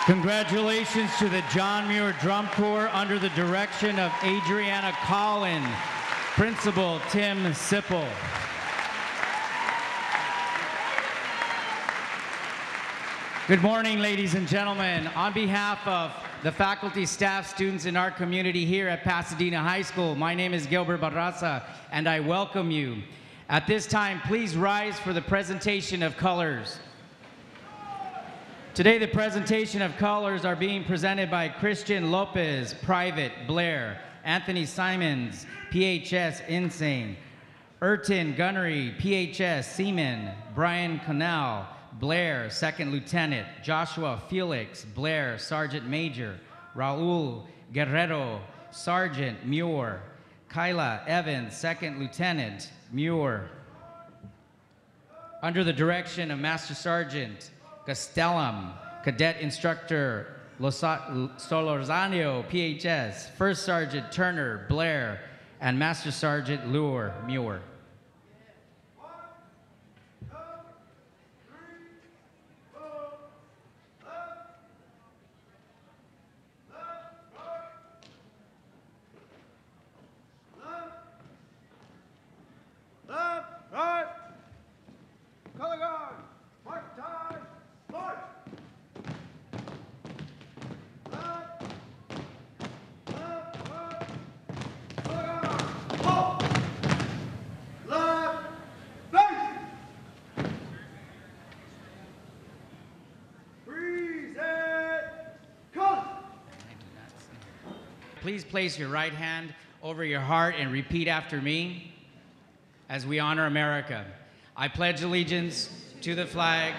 Congratulations to the John Muir Drum Corps under the direction of Adriana Collin, Principal Tim Sipple. Good morning, ladies and gentlemen. On behalf of the faculty, staff, students in our community here at Pasadena High School, my name is Gilbert Barraza, and I welcome you. At this time, please rise for the presentation of colors. Today, the presentation of colors are being presented by Christian Lopez, Private, Blair, Anthony Simons, PHS, Insane, Erton Gunnery, PHS, Seaman, Brian Connell, Blair, Second Lieutenant, Joshua Felix, Blair, Sergeant Major, Raul Guerrero, Sergeant Muir, Kyla Evans, Second Lieutenant, Muir. Under the direction of Master Sergeant Castellum, Cadet Instructor Solorzano, PHS, First Sergeant Turner, Blair, and Master Sergeant Muir. Please place your right hand over your heart and repeat after me as we honor America. I pledge allegiance to the flag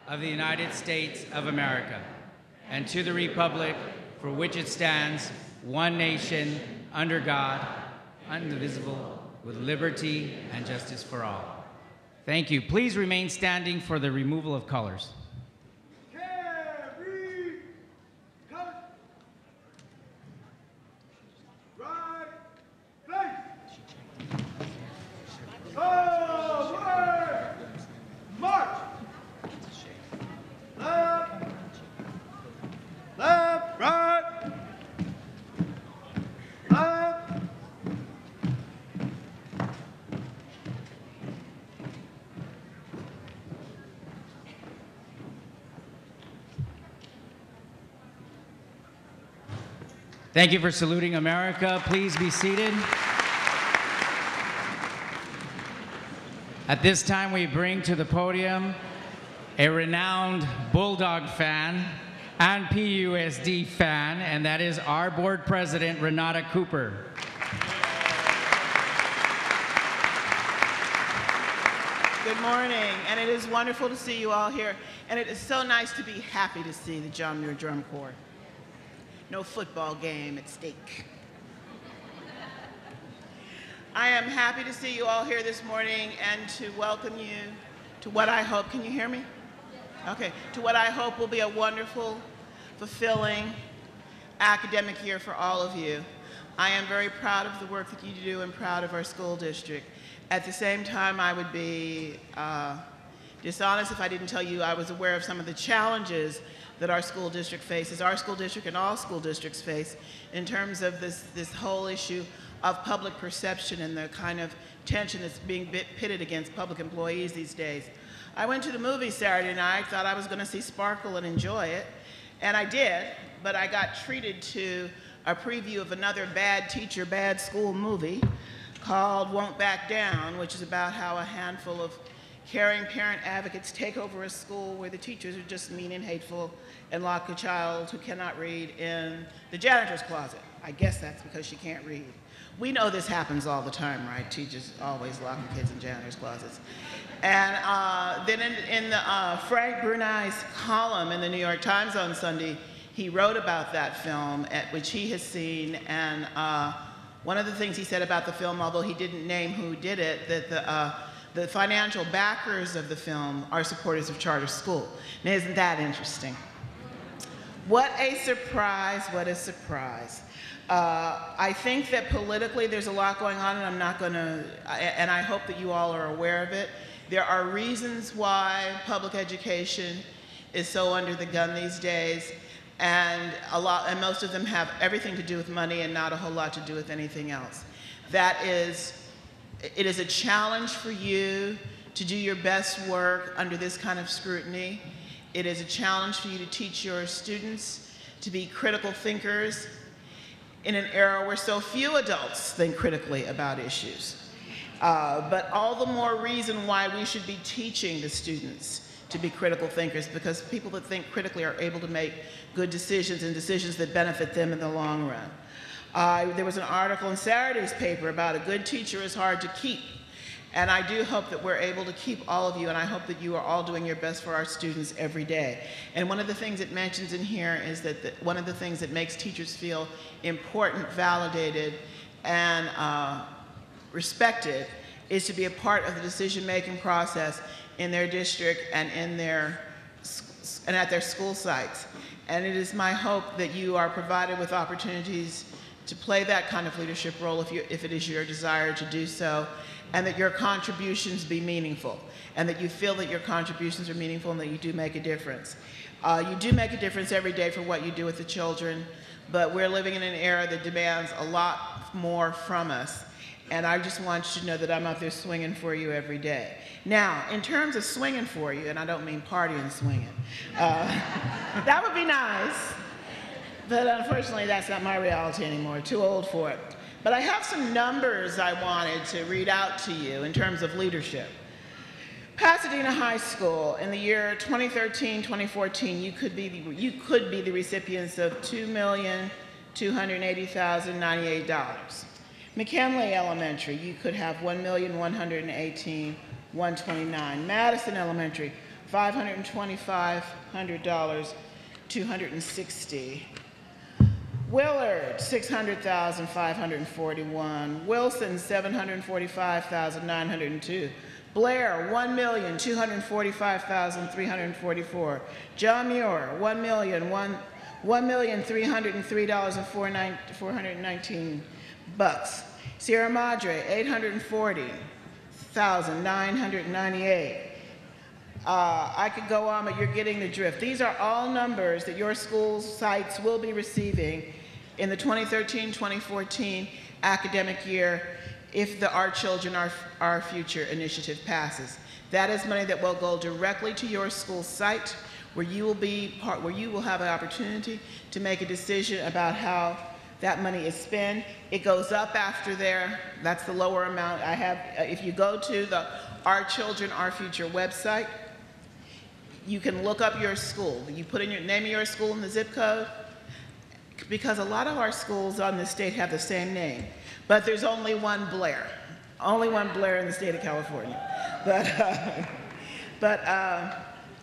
of the United States of America and to the republic for which it stands, one nation, under God, indivisible, with liberty and justice for all. Thank you. Please remain standing for the removal of colors. Thank you for saluting America. Please be seated. At this time, we bring to the podium a renowned Bulldog fan and PUSD fan, and that is our Board President, Renatta Cooper. Good morning, and it is wonderful to see you all here, and it is so nice to be happy to see the John Muir Drum Corps. No football game at stake. I am happy to see you all here this morning and to welcome you to what I hope, can you hear me? Okay, to what I hope will be a wonderful, fulfilling academic year for all of you. I am very proud of the work that you do and proud of our school district. At the same time, I would be dishonest if I didn't tell you I was aware of some of the challenges that our school district faces, our school district and all school districts face, in terms of this whole issue of public perception and the kind of tension that's being pitted against public employees these days. I went to the movie Saturday night, thought I was going to see Sparkle and enjoy it, and I did, but I got treated to a preview of another bad teacher, bad school movie called Won't Back Down, which is about how a handful of caring parent advocates take over a school where the teachers are just mean and hateful and lock a child who cannot read in the janitor's closet. I guess that's because she can't read. We know this happens all the time, right? Teachers always locking kids in janitor's closets. And then in the Frank Brunei's column in the New York Times on Sunday, he wrote about that film, which he has seen, and one of the things he said about the film, although he didn't name who did it, that the financial backers of the film are supporters of charter school. Now, isn't that interesting? What a surprise, what a surprise. I think that politically there's a lot going on, and I'm not gonna, and I hope that you all are aware of it. There are reasons why public education is so under the gun these days. and most of them have everything to do with money and not a whole lot to do with anything else. It is a challenge for you to do your best work under this kind of scrutiny. It is a challenge for you to teach your students to be critical thinkers in an era where so few adults think critically about issues. But all the more reason why we should be teaching the students to be critical thinkers, because people that think critically are able to make good decisions and decisions that benefit them in the long run. There was an article in Saturday's paper about a good teacher is hard to keep. And I do hope that we're able to keep all of you, and I hope that you are all doing your best for our students every day. And one of the things it mentions in here is that one of the things that makes teachers feel important, validated, and respected is to be a part of the decision-making process in their district and at their school sites. And it is my hope that you are provided with opportunities to play that kind of leadership role if it is your desire to do so, and that your contributions be meaningful, and that you feel that your contributions are meaningful and that you do make a difference. You do make a difference every day for what you do with the children, but we're living in an era that demands a lot more from us. And I just want you to know that I'm out there swinging for you every day. Now, in terms of swinging for you, and I don't mean partying swinging, that would be nice, but unfortunately that's not my reality anymore, too old for it. But I have some numbers I wanted to read out to you in terms of leadership. Pasadena High School, in the year 2013-2014, you could be the recipients of $2,280,098. McKinley Elementary, you could have $1,118,129. Madison Elementary, $525,000, $260. Willard, $600,541. Wilson, $745,902. Blair, $1,245,344. John Muir, $1,303,419 bucks. Sierra Madre, $840,998. I could go on, but you're getting the drift. These are all numbers that your school sites will be receiving in the 2013-2014 academic year if the Our Children, Our Future initiative passes. That is money that will go directly to your school site, where you will have an opportunity to make a decision about how that money is spent. It goes up after there. That's the lower amount. If you go to the Our Children, Our Future website, you can look up your school. You put in your name of your school and the zip code, because a lot of our schools on the state have the same name, but there's only one Blair. Only one Blair in the state of California. But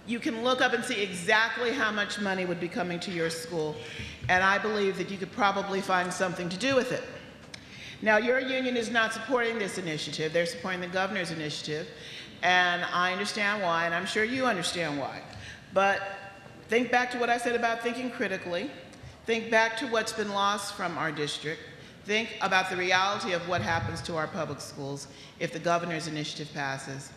you can look up and see exactly how much money would be coming to your school, and I believe that you could probably find something to do with it. Now, your union is not supporting this initiative. They're supporting the governor's initiative, and I understand why, and I'm sure you understand why. But think back to what I said about thinking critically. Think back to what's been lost from our district. Think about the reality of what happens to our public schools if the governor's initiative passes.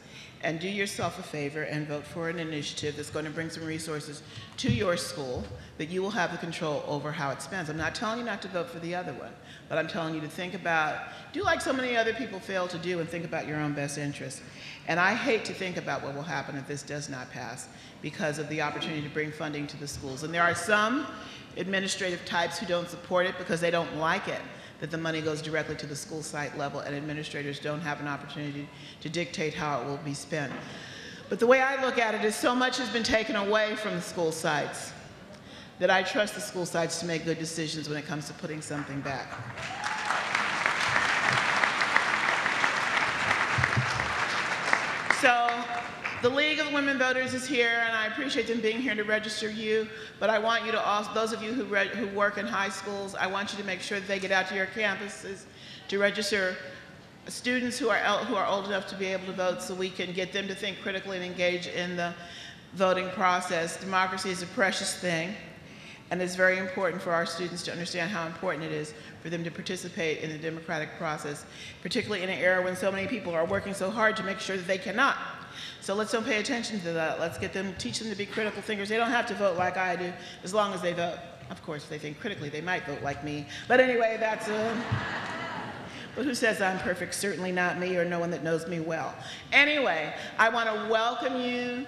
And do yourself a favor and vote for an initiative that's going to bring some resources to your school that you will have the control over how it spends. I'm not telling you not to vote for the other one, but I'm telling you to think about, do like so many other people fail to do, and think about your own best interests. And I hate to think about what will happen if this does not pass because of the opportunity to bring funding to the schools. And there are some administrative types who don't support it because they don't like it, that the money goes directly to the school site level and administrators don't have an opportunity to dictate how it will be spent. But the way I look at it is so much has been taken away from the school sites that I trust the school sites to make good decisions when it comes to putting something back. So the League of Women Voters is here, and I appreciate them being here to register you, but I want you to also, those of you who work in high schools, I want you to make sure that they get out to your campuses to register students who are old enough to be able to vote, so we can get them to think critically and engage in the voting process. Democracy is a precious thing, and it's very important for our students to understand how important it is for them to participate in the democratic process, particularly in an era when so many people are working so hard to make sure that they cannot So let's don't pay attention to that. Let's teach them to be critical thinkers. They don't have to vote like I do, as long as they vote. Of course, if they think critically, they might vote like me. But anyway, that's but who says I'm perfect? Certainly not me or no one that knows me well. Anyway, I want to welcome you.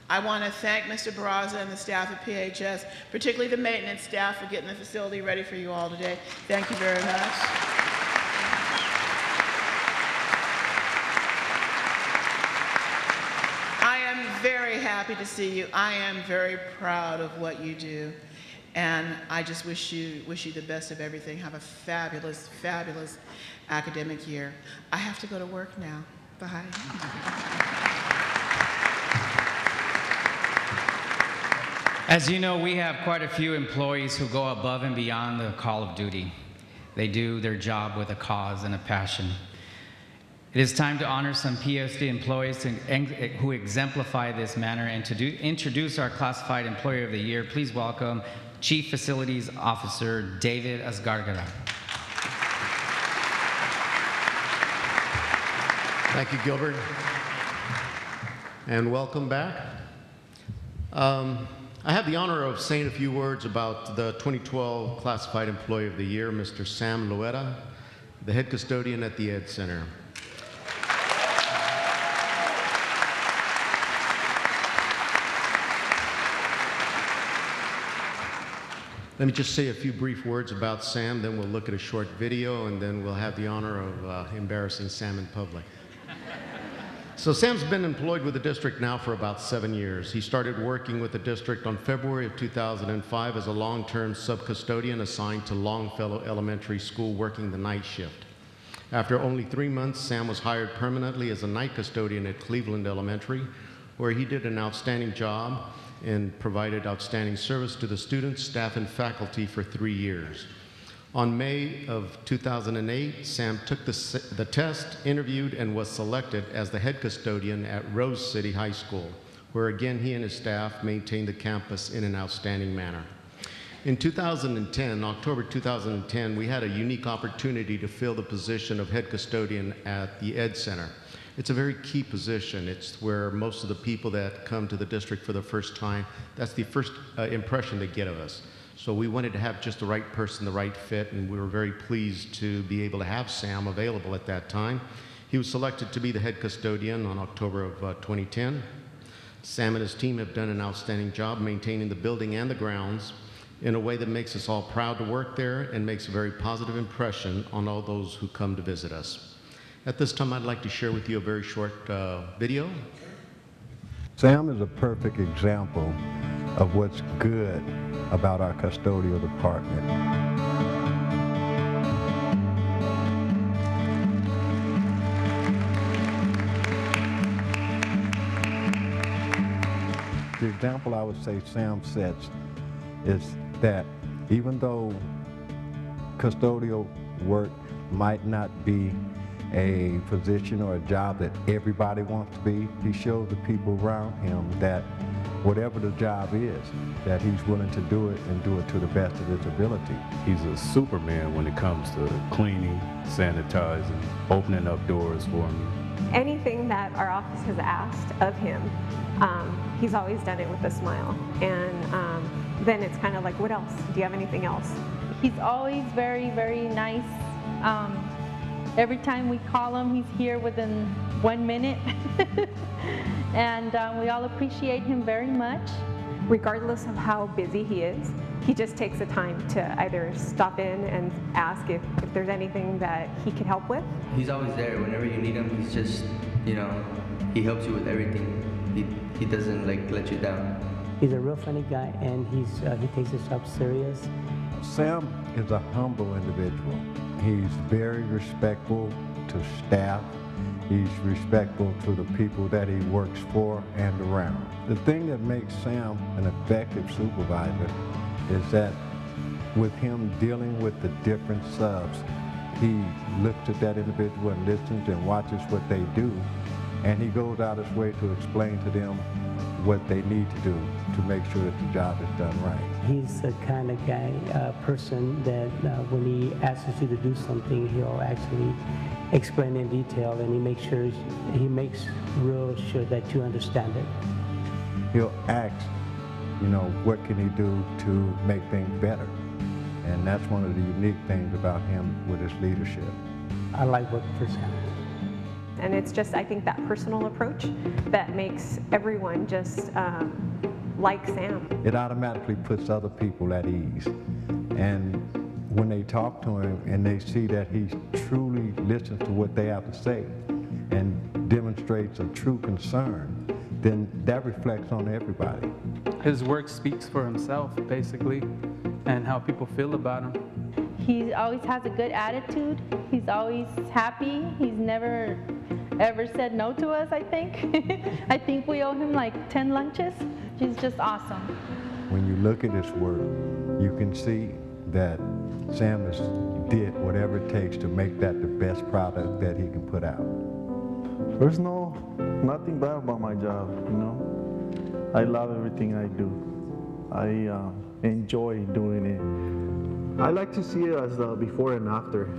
I want to thank Mr. Barraza and the staff at PHS, particularly the maintenance staff, for getting the facility ready for you all today. Thank you very much. I am very happy to see you. I am very proud of what you do. And I just wish you the best of everything. Have a fabulous, fabulous academic year. I have to go to work now. Bye. As you know, we have quite a few employees who go above and beyond the call of duty. They do their job with a cause and a passion. It is time to honor some PUSD employees who exemplify this manner, and to introduce our Classified Employee of the Year. Please welcome Chief Facilities Officer David Asgargara. Thank you, Gilbert, and welcome back. I have the honor of saying a few words about the 2012 Classified Employee of the Year, Mr. Sam Loera, the head custodian at the Ed Center. Let me just say a few brief words about Sam, then we'll look at a short video, and then we'll have the honor of embarrassing Sam in public. So Sam's been employed with the district now for about 7 years. He started working with the district on February of 2005 as a long-term sub-custodian assigned to Longfellow Elementary School, working the night shift. After only 3 months, Sam was hired permanently as a night custodian at Cleveland Elementary, where he did an outstanding job and provided outstanding service to the students, staff, and faculty for 3 years. On May of 2008, Sam took the test, interviewed, and was selected as the head custodian at Rose City High School, where again he and his staff maintained the campus in an outstanding manner. In 2010, October 2010, we had a unique opportunity to fill the position of head custodian at the Ed Center. It's a very key position. It's where most of the people that come to the district for the first time, that's the first impression they get of us. So we wanted to have just the right person, the right fit, and we were very pleased to be able to have Sam available at that time. He was selected to be the head custodian on October of 2010. Sam and his team have done an outstanding job maintaining the building and the grounds in a way that makes us all proud to work there and makes a very positive impression on all those who come to visit us. At this time, I'd like to share with you a very short video. Sam is a perfect example of what's good about our custodial department. The example I would say Sam sets is that even though custodial work might not be a position or a job that everybody wants to be, he shows the people around him that whatever the job is, that he's willing to do it and do it to the best of his ability. He's a superman when it comes to cleaning, sanitizing, opening up doors for me. Anything that our office has asked of him, he's always done it with a smile. And then it's kind of like, what else? Do you have anything else? He's always very, very nice. Every time we call him, he's here within 1 minute. And we all appreciate him very much. Regardless of how busy he is, he just takes the time to either stop in and ask if there's anything that he can help with. He's always there whenever you need him. He's just, you know, he helps you with everything. He doesn't like let you down. He's a real funny guy, and he takes his job serious. Sam is a humble individual. He's very respectful to staff. He's respectful to the people that he works for and around. The thing that makes Sam an effective supervisor is that with him dealing with the different subs, he looks at that individual and listens and watches what they do, and he goes out his way to explain to them what they need to do to make sure that the job is done right. he's the kind of guy, person that when he asks you to do something, he'll actually explain in detail, and he makes real sure that you understand it. He'll ask, what can he do to make things better? And that's one of the unique things about him with his leadership. I like working for Sam. And it's just, I think, that personal approach that makes everyone just like Sam. It automatically puts other people at ease. And when they talk to him and they see that he truly listens to what they have to say and demonstrates a true concern, then that reflects on everybody. His work speaks for himself, basically, and how people feel about him. He always has a good attitude. He's always happy. He's never ever said no to us, I think. I think we owe him like 10 lunches. He's just awesome. When you look at his work, you can see that Sam has did whatever it takes to make that the best product that he can put out. There's nothing bad about my job, I love everything I do. I enjoy doing it. I like to see it as the before and after.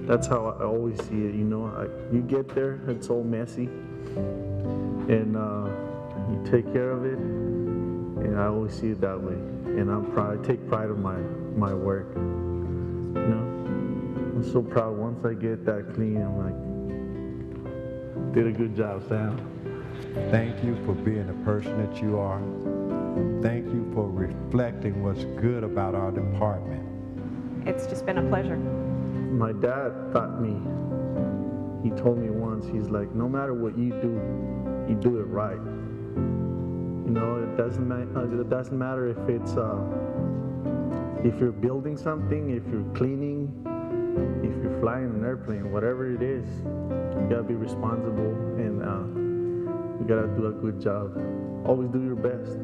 That's how I always see it, you get there, it's all messy, and you take care of it, and I always see it that way. And I take pride in my work. I'm so proud once I get that clean. I'm like, did a good job, Sam. Thank you for being the person that you are. Thank you for reflecting what's good about our department. It's just been a pleasure. My dad taught me, he told me once, he's like, no matter what you do it right. It doesn't matter if it's, if you're building something, if you're cleaning, if you're flying an airplane, whatever it is, you gotta be responsible, and you gotta do a good job. Always do your best.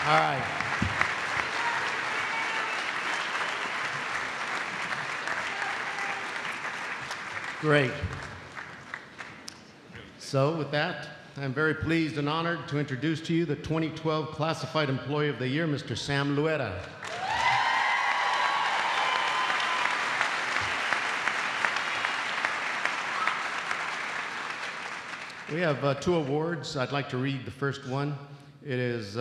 All right. Great. So with that, I'm very pleased and honored to introduce to you the 2012 Classified Employee of the Year, Mr. Sam Loera. We have 2 awards. I'd like to read the first one. It is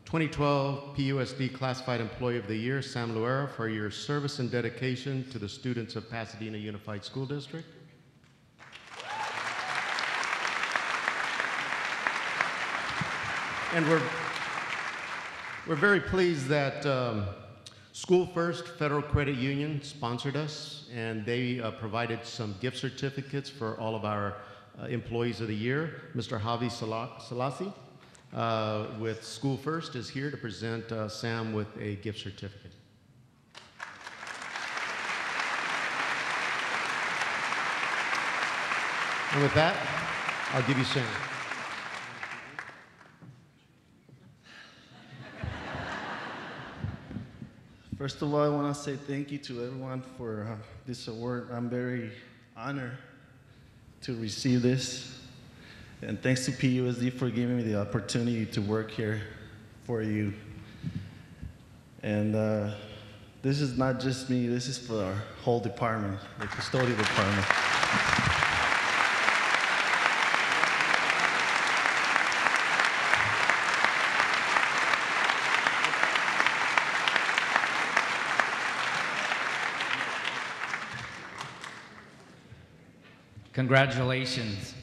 2012 PUSD Classified Employee of the Year, Sam Loera, for your service and dedication to the students of Pasadena Unified School District. And we're very pleased that School First Federal Credit Union sponsored us, and they provided some gift certificates for all of our employees of the year. Mr. Javi Salasi with School First is here to present Sam with a gift certificate. And with that, I'll give you Sam. First of all, I want to say thank you to everyone for this award. I'm very honored to receive this. And thanks to PUSD for giving me the opportunity to work here for you. And this is not just me, this is for our whole department, the custodial department. Congratulations.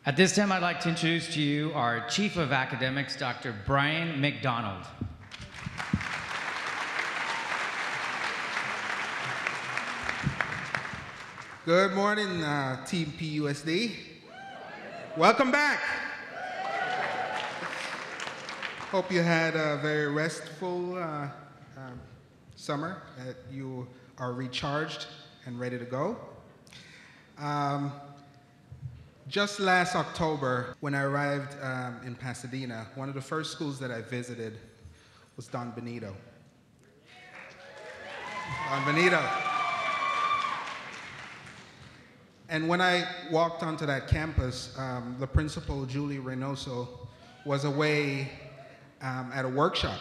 At this time, I'd like to introduce to you our Chief of Academics, Dr. Brian McDonald. Good morning, Team PUSD. Welcome back. Hope you had a very restful summer, that you are recharged and ready to go. Just last October, when I arrived in Pasadena, one of the first schools that I visited was Don Benito. Don Benito. And when I walked onto that campus, the principal, Julianne Reynoso, was away at a workshop.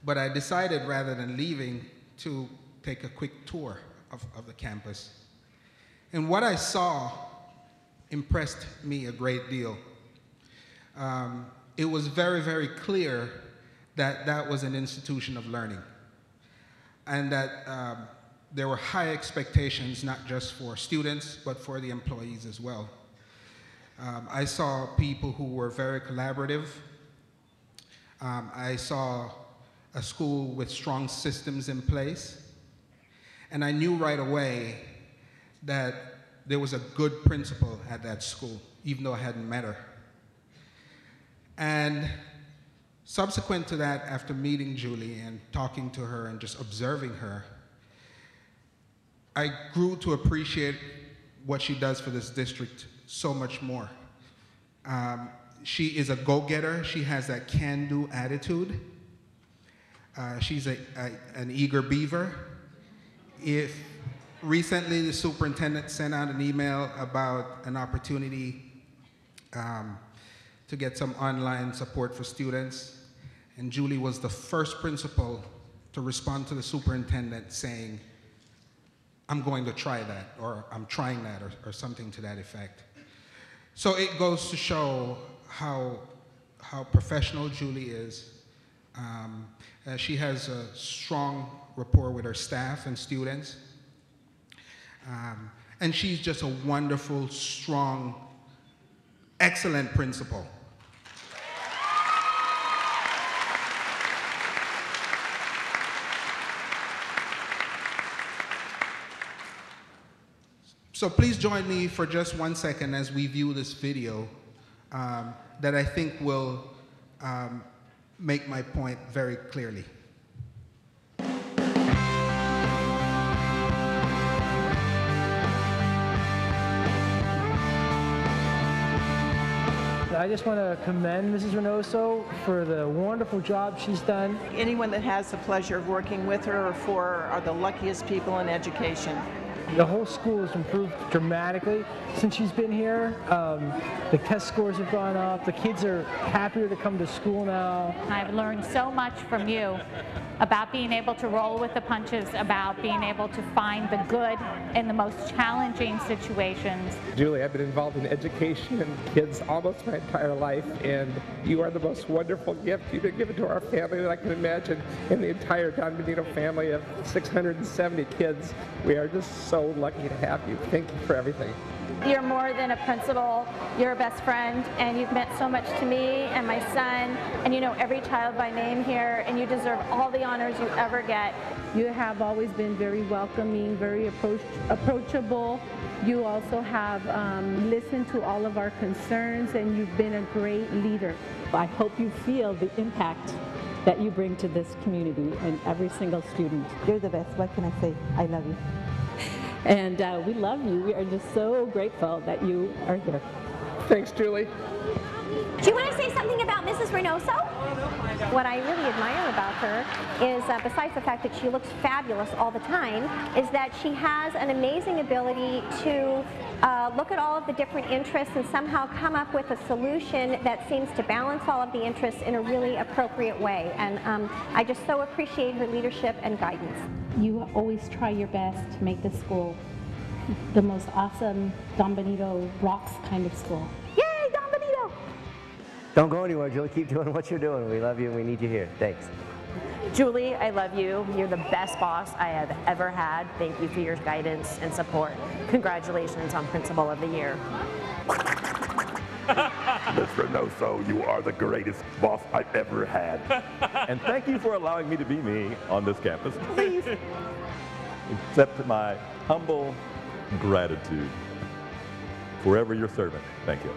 But I decided, rather than leaving, to take a quick tour of the campus. And what I saw impressed me a great deal. It was very, very clear that that was an institution of learning, and that there were high expectations, not just for students, but for the employees as well. I saw people who were very collaborative. I saw a school with strong systems in place. And I knew right away that there was a good principal at that school, even though I hadn't met her. And subsequent to that, after meeting Julie and talking to her and just observing her, I grew to appreciate what she does for this district so much more. She is a go-getter. She has that can-do attitude. She's an eager beaver. If recently the superintendent sent out an email about an opportunity to get some online support for students, and Julie was the first principal to respond to the superintendent saying, I'm going to try that, or I'm trying that, or something to that effect. So it goes to show how professional Julie is. She has a strong rapport with her staff and students. And she's just a wonderful, strong, excellent principal. So please join me for just 1 second as we view this video that I think will make my point very clearly. I just want to commend Mrs. Reynoso for the wonderful job she's done. Anyone that has the pleasure of working with her or for her are the luckiest people in education. The whole school has improved dramatically since she's been here. The test scores have gone up. The kids are happier to come to school now. I've learned so much from you about being able to roll with the punches, about being able to find the good in the most challenging situations. Julie, I've been involved in education and kids almost my entire life, and you are the most wonderful gift you've been given to our family that I can imagine. In the entire Don Benito family of 670 kids, we are just so lucky to have you. Thank you for everything. You're more than a principal, you're a best friend, and you've meant so much to me and my son, and you know every child by name here, and you deserve all the honors you ever get. You have always been very welcoming, very approachable. You also have listened to all of our concerns, and you've been a great leader. I hope you feel the impact that you bring to this community and every single student. You're the best. What can I say? I love you. And we love you. We are just so grateful that you are here. Thanks, Julie. Do you want to say something about Mrs. Reynoso? What I really admire about her is, besides the fact that she looks fabulous all the time, is that she has an amazing ability to look at all of the different interests and somehow come up with a solution that seems to balance all of the interests in a really appropriate way. And I just so appreciate her leadership and guidance. You always try your best to make this school the most awesome Don Benito rocks kind of school. Yay, Don Benito! Don't go anywhere, Julie. Keep doing what you're doing. We love you and we need you here. Thanks. Julie, I love you. You're the best boss I have ever had. Thank you for your guidance and support. Congratulations on Principal of the Year. Ms. Reynoso, you are the greatest boss I've ever had. And thank you for allowing me to be me on this campus. Please accept my humble gratitude. Forever your servant. Thank you.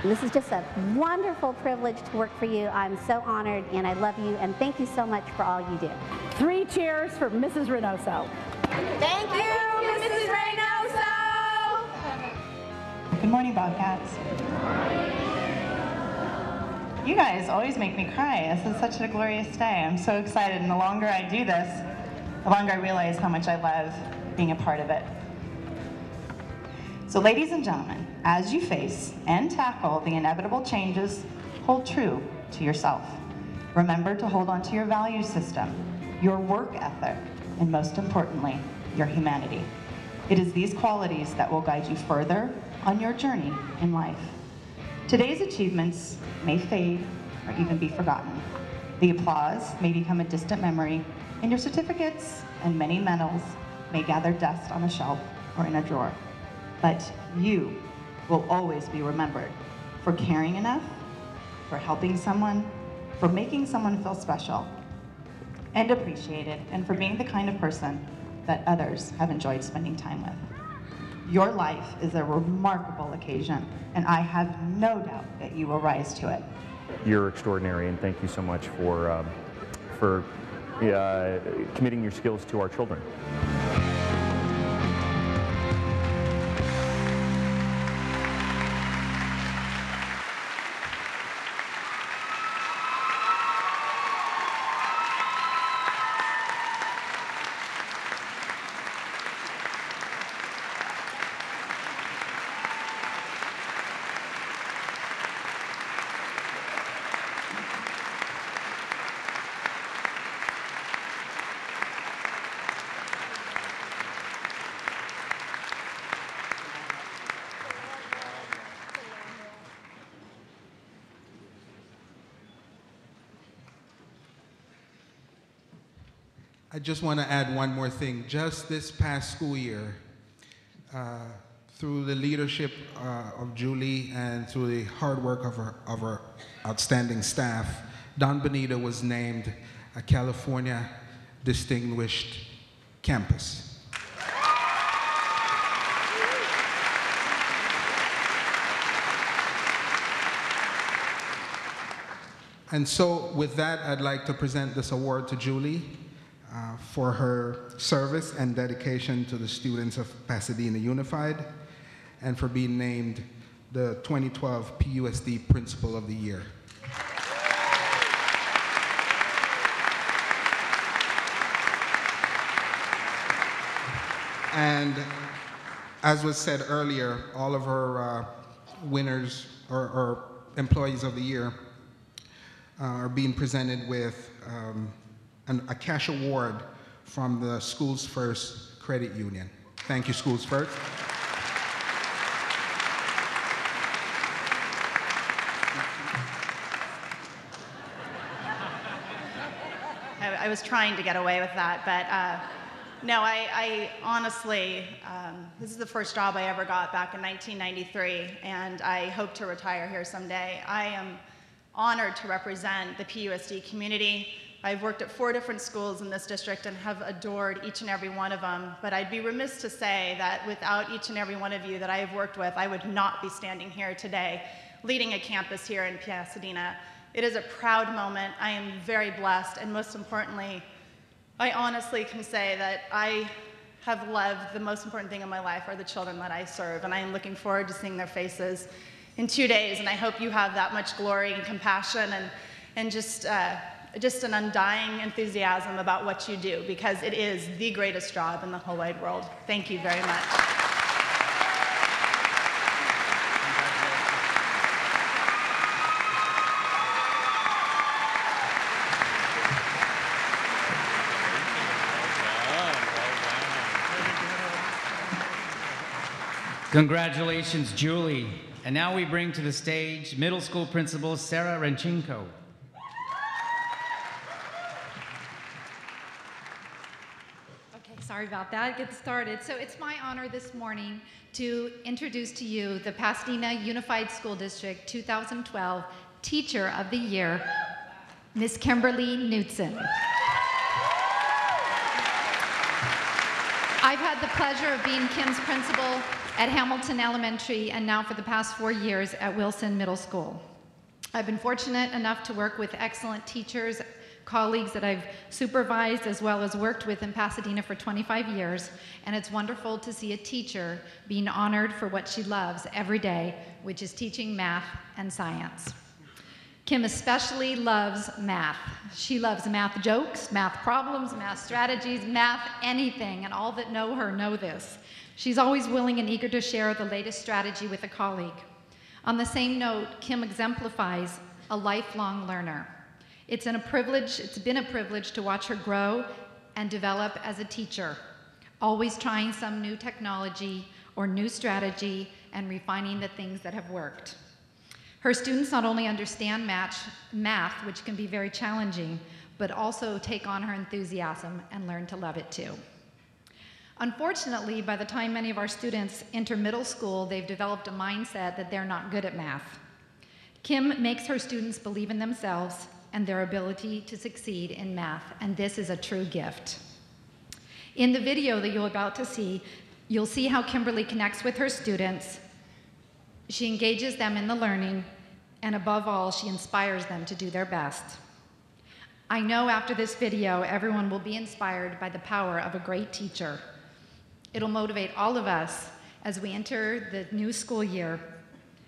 This is just a wonderful privilege to work for you. I'm so honored, and I love you, and thank you so much for all you do. 3 cheers for Mrs. Reynoso. Thank you, Mrs. Reynoso! Good morning, Bobcats. You guys always make me cry. This is such a glorious day. I'm so excited, and the longer I do this, the longer I realize how much I love being a part of it. So ladies and gentlemen, as you face and tackle the inevitable changes, hold true to yourself. Remember to hold on to your value system, your work ethic, and most importantly, your humanity. It is these qualities that will guide you further on your journey in life. Today's achievements may fade or even be forgotten. The applause may become a distant memory, and your certificates and many medals may gather dust on a shelf or in a drawer. But you will always be remembered for caring enough, for helping someone, for making someone feel special and appreciated, and for being the kind of person that others have enjoyed spending time with. Your life is a remarkable occasion, and I have no doubt that you will rise to it. You're extraordinary, and thank you so much for committing your skills to our children. I just want to add one more thing. Just this past school year, through the leadership of Julie and through the hard work of our outstanding staff, Don Benito was named a California Distinguished Campus. And so with that, I'd like to present this award to Julie for her service and dedication to the students of Pasadena Unified, and for being named the 2012 PUSD Principal of the Year. And as was said earlier, all of our winners or employees of the year are being presented with a cash award from the Schools First Credit Union. Thank you, Schools First. I was trying to get away with that, but no, I honestly, this is the first job I ever got back in 1993, and I hope to retire here someday. I am honored to represent the PUSD community. I've worked at 4 different schools in this district and have adored each and every one of them, but I'd be remiss to say that without each and every one of you that I have worked with, I would not be standing here today leading a campus here in Pasadena. It is a proud moment. I am very blessed, and most importantly, I honestly can say that I have loved the most important thing in my life are the children that I serve, and I am looking forward to seeing their faces in 2 days, and I hope you have that much glory and compassion and just an undying enthusiasm about what you do, because it is the greatest job in the whole wide world. Thank you very much. Congratulations, Julie. And now we bring to the stage middle school principal Sarah Renchenko. Okay, sorry about that. Get started. So it's my honor this morning to introduce to you the Pasadena Unified School District 2012 Teacher of the Year, Miss Kimberly Knudson. I've had the pleasure of being Kim's principal at Hamilton Elementary and now for the past 4 years at Wilson Middle School. I've been fortunate enough to work with excellent teachers, colleagues that I've supervised as well as worked with in Pasadena for 25 years, and it's wonderful to see a teacher being honored for what she loves every day, which is teaching math and science. Kim especially loves math. She loves math jokes, math problems, math strategies, math anything, and all that know her know this. She's always willing and eager to share the latest strategy with a colleague. On the same note, Kim exemplifies a lifelong learner. It's been a privilege to watch her grow and develop as a teacher, always trying some new technology or new strategy and refining the things that have worked. Her students not only understand math, which can be very challenging, but also take on her enthusiasm and learn to love it too. Unfortunately, by the time many of our students enter middle school, they've developed a mindset that they're not good at math. Kim makes her students believe in themselves and their ability to succeed in math, and this is a true gift. In the video that you're about to see, you'll see how Kimberly connects with her students. She engages them in the learning, and above all, she inspires them to do their best. I know after this video, everyone will be inspired by the power of a great teacher. It'll motivate all of us as we enter the new school year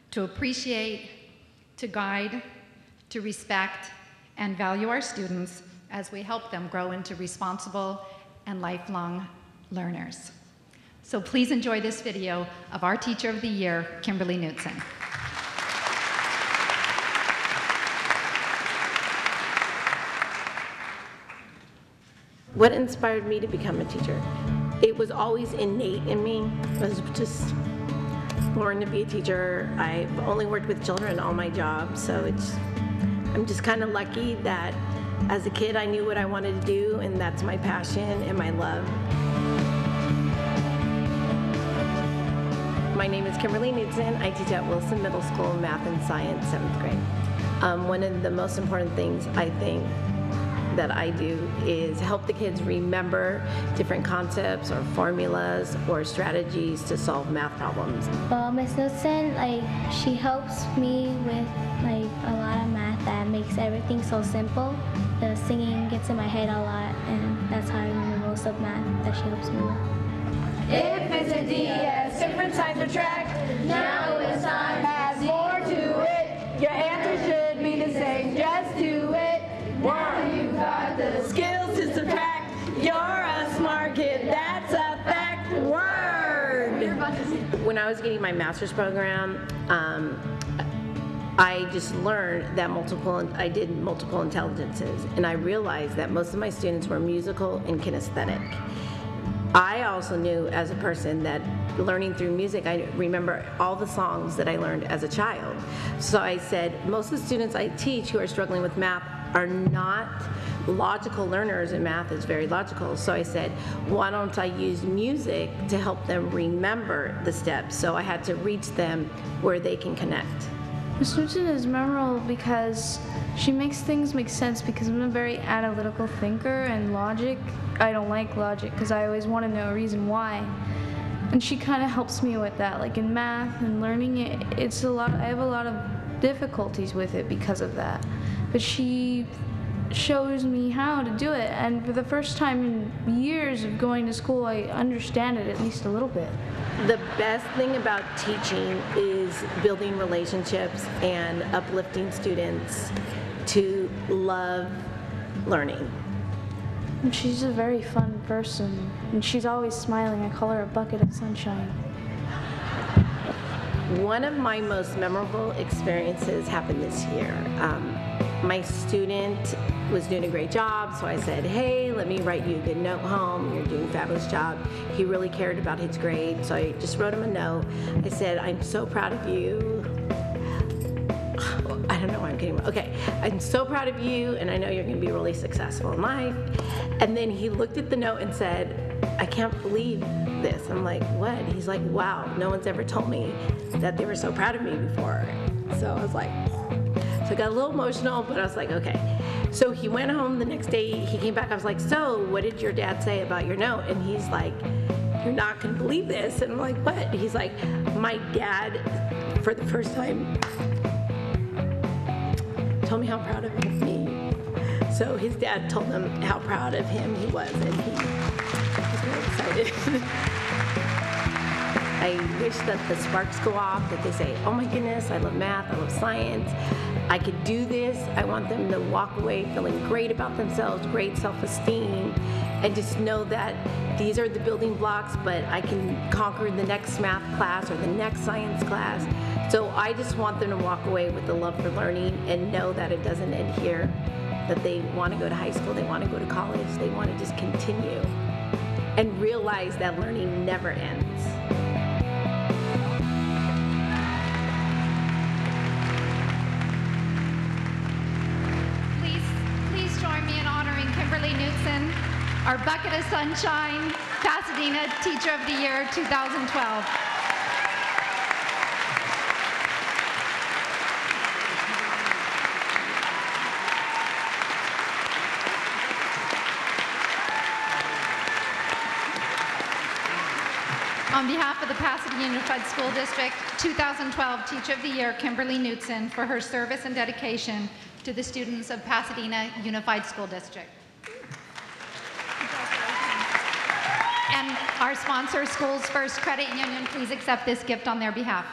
to appreciate, to guide, to respect, and value our students as we help them grow into responsible and lifelong learners. So please enjoy this video of our Teacher of the Year, Kimberly Knudson. What inspired me to become a teacher? It was always innate in me. I was just born to be a teacher. I've only worked with children all my job, so I'm just kind of lucky that as a kid I knew what I wanted to do, and that's my passion and my love. My name is Kimberly Knudson. I teach at Wilson Middle School Math and Science, 7th grade. One of the most important things I think that I do is help the kids remember different concepts or formulas or strategies to solve math problems. Well, Miss Knudson, she helps me with a lot of math that makes everything so simple. The singing gets in my head a lot, and that's how I remember most of math that she helps me with. If it's a DS, different signs subtract, now it's time has more to it. Your answer should be the same, just do it. Now you got the skills to subtract. You're a smart kid, that's a fact. Word! When I was getting my master's program, I just learned that I did multiple intelligences, and I realized that most of my students were musical and kinesthetic. I also knew as a person that learning through music, I remember all the songs that I learned as a child. So I said, most of the students I teach who are struggling with math are not logical learners, and math is very logical. So I said, why don't I use music to help them remember the steps? So I had to reach them where they can connect. Ms. Knudson is memorable because she makes things make sense, because I'm a very analytical thinker, and logic, I don't like logic because I always want to know a reason why. And she kind of helps me with that. Like in math and learning it, I have a lot of difficulties with it because of that. But she shows me how to do it, and for the first time in years of going to school, I understand it at least a little bit. The best thing about teaching is building relationships and uplifting students to love learning. And she's a very fun person, and she's always smiling. I call her a bucket of sunshine. One of my most memorable experiences happened this year. My student was doing a great job, so I said, hey, let me write you a good note home. You're doing a fabulous job. He really cared about his grade, so I just wrote him a note. I said, I'm so proud of you. I don't know why I'm getting, okay. I'm so proud of you, and I know you're gonna be really successful in life. And then he looked at the note and said, I can't believe this. I'm like, what? He's like, wow, no one's ever told me that they were so proud of me before. So I was like, so I got a little emotional, but I was like, okay. So he went home the next day, he came back, I was like, so what did your dad say about your note? And he's like, you're not going to believe this. And I'm like, what? He's like, my dad, for the first time, told me how proud of me. So his dad told him how proud of him he was, and he was very excited. I wish that the sparks go off, that they say, oh my goodness, I love math, I love science, I could do this. I want them to walk away feeling great about themselves, great self-esteem, and just know that these are the building blocks, but I can conquer the next math class or the next science class. So I just want them to walk away with the love for learning and know that it doesn't end here, that they want to go to high school, they want to go to college, they want to just continue, and realize that learning never ends. Join me in honoring Kimberly Knudson, our Bucket of Sunshine Pasadena Teacher of the Year 2012. On behalf of the Pasadena Unified School District 2012 Teacher of the Year, Kimberly Knudson, for her service and dedication to the students of Pasadena Unified School District. And our sponsor, Schools First Credit Union, please accept this gift on their behalf.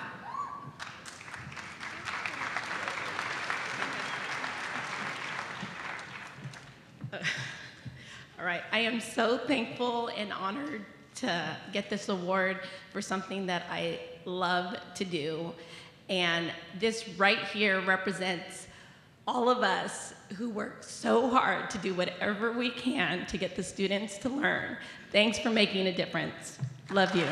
All right, I am so thankful and honored to get this award for something that I love to do. And this right here represents all of us who work so hard to do whatever we can to get the students to learn. Thanks for making a difference. Love you.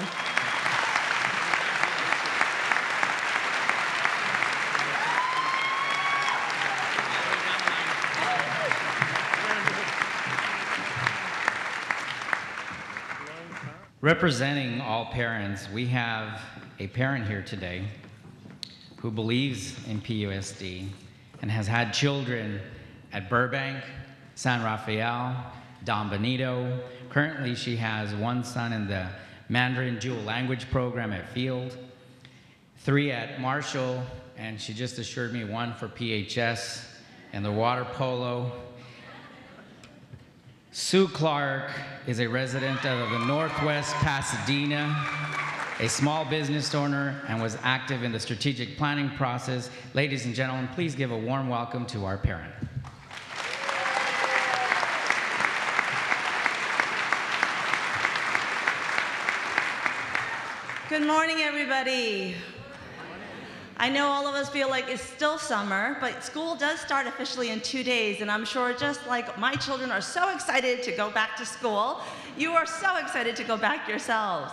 Representing all parents, we have a parent here today who believes in PUSD and has had children at Burbank, San Rafael, Don Benito. Currently, she has one son in the Mandarin Dual Language Program at Field, 3 at Marshall, and she just assured me 1 for PHS and the water polo. Sue Clark is a resident of the Northwest Pasadena, a small business owner, and was active in the strategic planning process. Ladies and gentlemen, please give a warm welcome to our parent. Good morning, everybody. I know all of us feel like it's still summer, but school does start officially in 2 days, and I'm sure just like my children are so excited to go back to school, you are so excited to go back yourselves.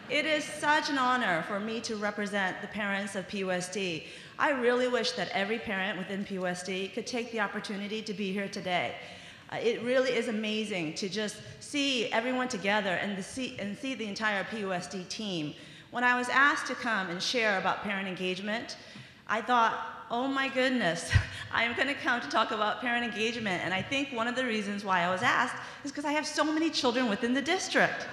It is such an honor for me to represent the parents of PUSD. I really wish that every parent within PUSD could take the opportunity to be here today. It really is amazing to just see everyone together and see the entire PUSD team. When I was asked to come and share about parent engagement, I thought, oh my goodness, I am going to come to talk about parent engagement. And I think one of the reasons why I was asked is because I have so many children within the district.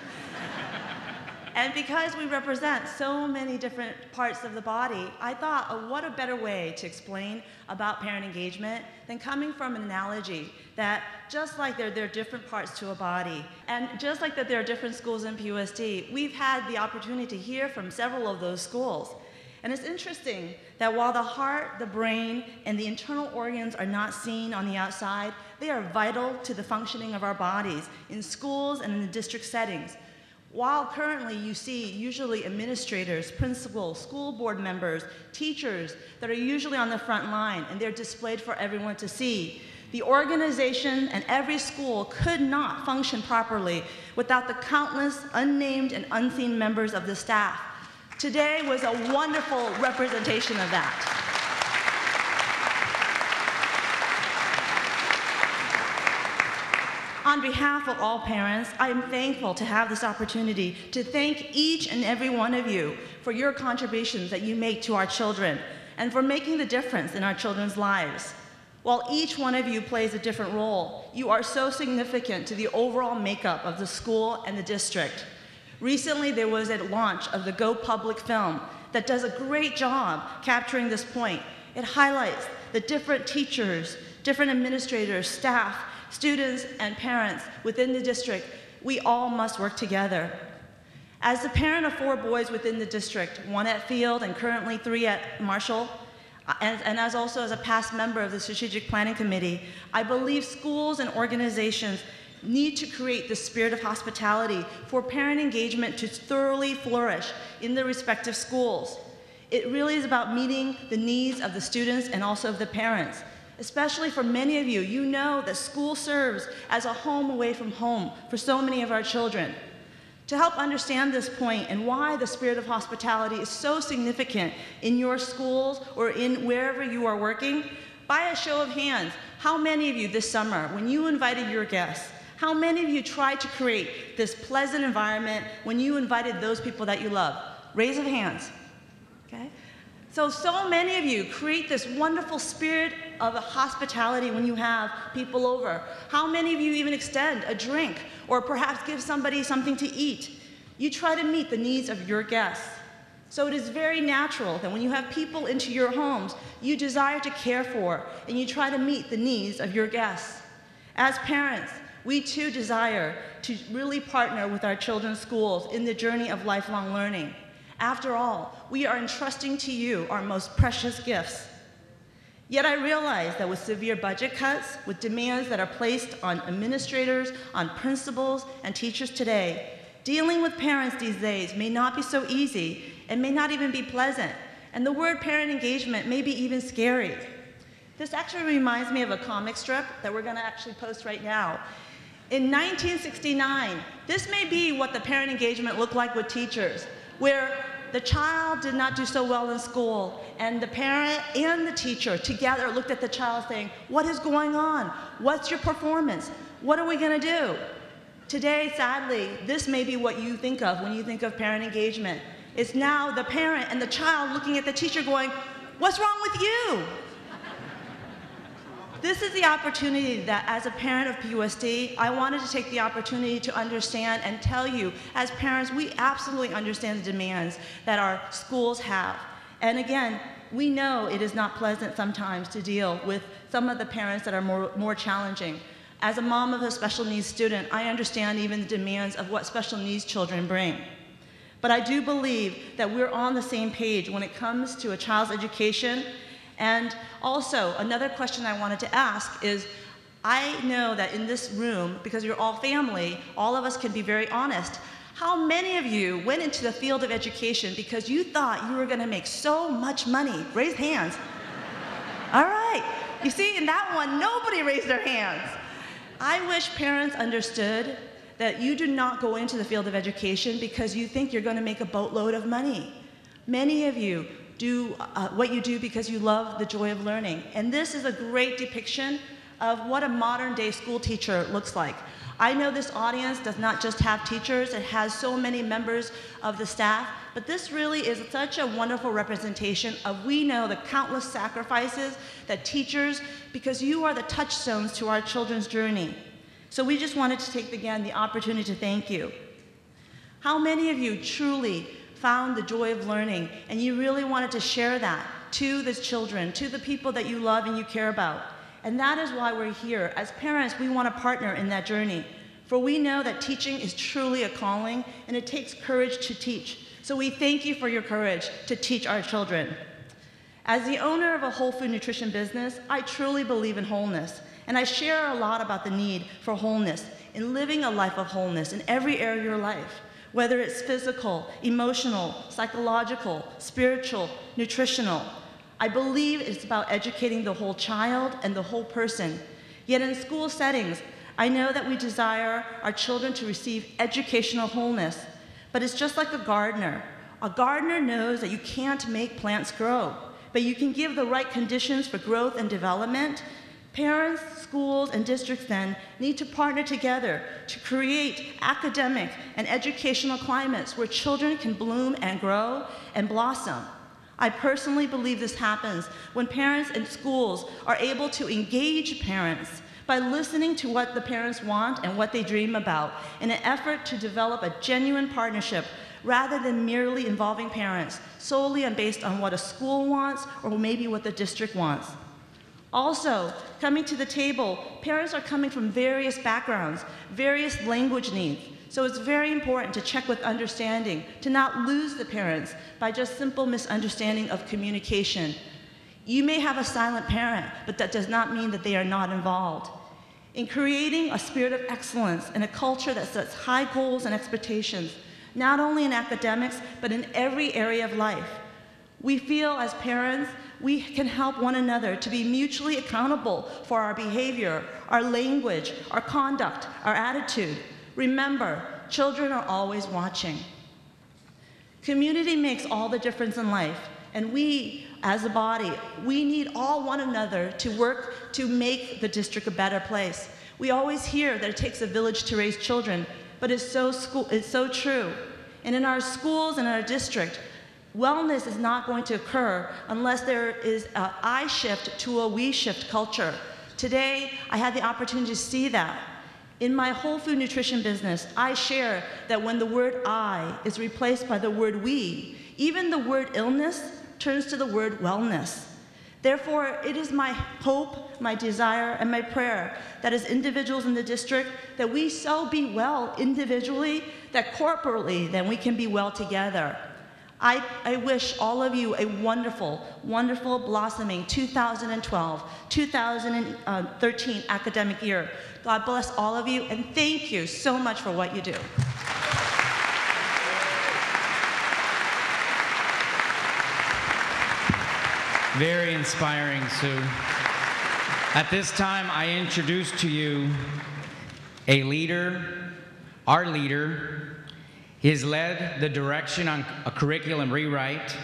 And because we represent so many different parts of the body, I thought, oh, what a better way to explain about parent engagement than coming from an analogy that just like there are different parts to a body, and just like that there are different schools in PUSD, we've had the opportunity to hear from several of those schools. And it's interesting that while the heart, the brain, and the internal organs are not seen on the outside, they are vital to the functioning of our bodies in schools and in the district settings. While currently you see usually administrators, principals, school board members, teachers that are usually on the front line and they're displayed for everyone to see, the organization and every school could not function properly without the countless unnamed and unseen members of the staff. Today was a wonderful representation of that. On behalf of all parents, I am thankful to have this opportunity to thank each and every one of you for your contributions that you make to our children and for making the difference in our children's lives. While each one of you plays a different role, you are so significant to the overall makeup of the school and the district. Recently, there was a launch of the Go Public film that does a great job capturing this point. It highlights the different teachers, different administrators, staff, students, and parents within the district. We all must work together. As the parent of 4 boys within the district, 1 at Field and currently 3 at Marshall, and as also as a past member of the Strategic Planning Committee, I believe schools and organizations need to create the spirit of hospitality for parent engagement to thoroughly flourish in the respective schools. It really is about meeting the needs of the students and also of the parents. Especially for many of you, you know that school serves as a home away from home for so many of our children. To help understand this point and why the spirit of hospitality is so significant in your schools or in wherever you are working, by a show of hands, how many of you this summer, when you invited your guests, how many of you tried to create this pleasant environment when you invited those people that you love? Raise of hands, okay? So many of you create this wonderful spirit of hospitality when you have people over. How many of you even extend a drink or perhaps give somebody something to eat? You try to meet the needs of your guests. So it is very natural that when you have people into your homes, you desire to care for and you try to meet the needs of your guests. As parents, we too desire to really partner with our children's schools in the journey of lifelong learning. After all, we are entrusting to you our most precious gifts. Yet I realize that with severe budget cuts, with demands that are placed on administrators, on principals, and teachers today, dealing with parents these days may not be so easy and may not even be pleasant. And the word parent engagement may be even scary. This actually reminds me of a comic strip that we're going to actually post right now. In 1969, this may be what the parent engagement looked like with teachers, where the child did not do so well in school, and the parent and the teacher together looked at the child saying, what is going on? What's your performance? What are we going to do? Today, sadly, this may be what you think of when you think of parent engagement. It's now the parent and the child looking at the teacher going, what's wrong with you? This is the opportunity that as a parent of PUSD, I wanted to take the opportunity to understand and tell you, as parents, we absolutely understand the demands that our schools have. And again, we know it is not pleasant sometimes to deal with some of the parents that are more challenging. As a mom of a special needs student, I understand even the demands of what special needs children bring. But I do believe that we're on the same page when it comes to a child's education. And also, another question I wanted to ask is, I know that in this room, because you're all family, all of us can be very honest. How many of you went into the field of education because you thought you were going to make so much money? Raise hands. All right. You see, in that one, nobody raised their hands. I wish parents understood that you do not go into the field of education because you think you're going to make a boatload of money. Many of you do what you do because you love the joy of learning. And this is a great depiction of what a modern day school teacher looks like. I know this audience does not just have teachers, it has so many members of the staff, but this really is such a wonderful representation of, we know, the countless sacrifices that teachers, because you are the touchstones to our children's journey. So we just wanted to take again the opportunity to thank you. How many of you truly found the joy of learning and you really wanted to share that to the children, to the people that you love and you care about? And that is why we're here. As parents, we want to partner in that journey. For we know that teaching is truly a calling and it takes courage to teach. So we thank you for your courage to teach our children. As the owner of a whole food nutrition business, I truly believe in wholeness. And I share a lot about the need for wholeness in living a life of wholeness in every area of your life. Whether it's physical, emotional, psychological, spiritual, nutritional. I believe it's about educating the whole child and the whole person. Yet in school settings, I know that we desire our children to receive educational wholeness, but it's just like a gardener. A gardener knows that you can't make plants grow, but you can give the right conditions for growth and development. Parents, schools, and districts then need to partner together to create academic and educational climates where children can bloom and grow and blossom. I personally believe this happens when parents and schools are able to engage parents by listening to what the parents want and what they dream about in an effort to develop a genuine partnership rather than merely involving parents solely and based on what a school wants or maybe what the district wants. Also, coming to the table, parents are coming from various backgrounds, various language needs. So it's very important to check with understanding, to not lose the parents by just simple misunderstanding of communication. You may have a silent parent, but that does not mean that they are not involved. In creating a spirit of excellence and a culture that sets high goals and expectations, not only in academics, but in every area of life, we feel as parents, we can help one another to be mutually accountable for our behavior, our language, our conduct, our attitude. Remember, children are always watching. Community makes all the difference in life, and we, as a body, we need all one another to work to make the district a better place. We always hear that it takes a village to raise children, but it's so true. And in our schools and our district, wellness is not going to occur unless there is an I shift to a we shift culture. Today, I had the opportunity to see that. In my whole food nutrition business, I share that when the word I is replaced by the word we, even the word illness turns to the word wellness. Therefore, it is my hope, my desire, and my prayer that as individuals in the district, that we so be well individually, that corporately, then we can be well together. I wish all of you a wonderful, wonderful, blossoming 2012-2013 academic year. God bless all of you, and thank you so much for what you do. Very inspiring, Sue. At this time, I introduce to you a leader, our leader. He has led the direction on a curriculum rewrite,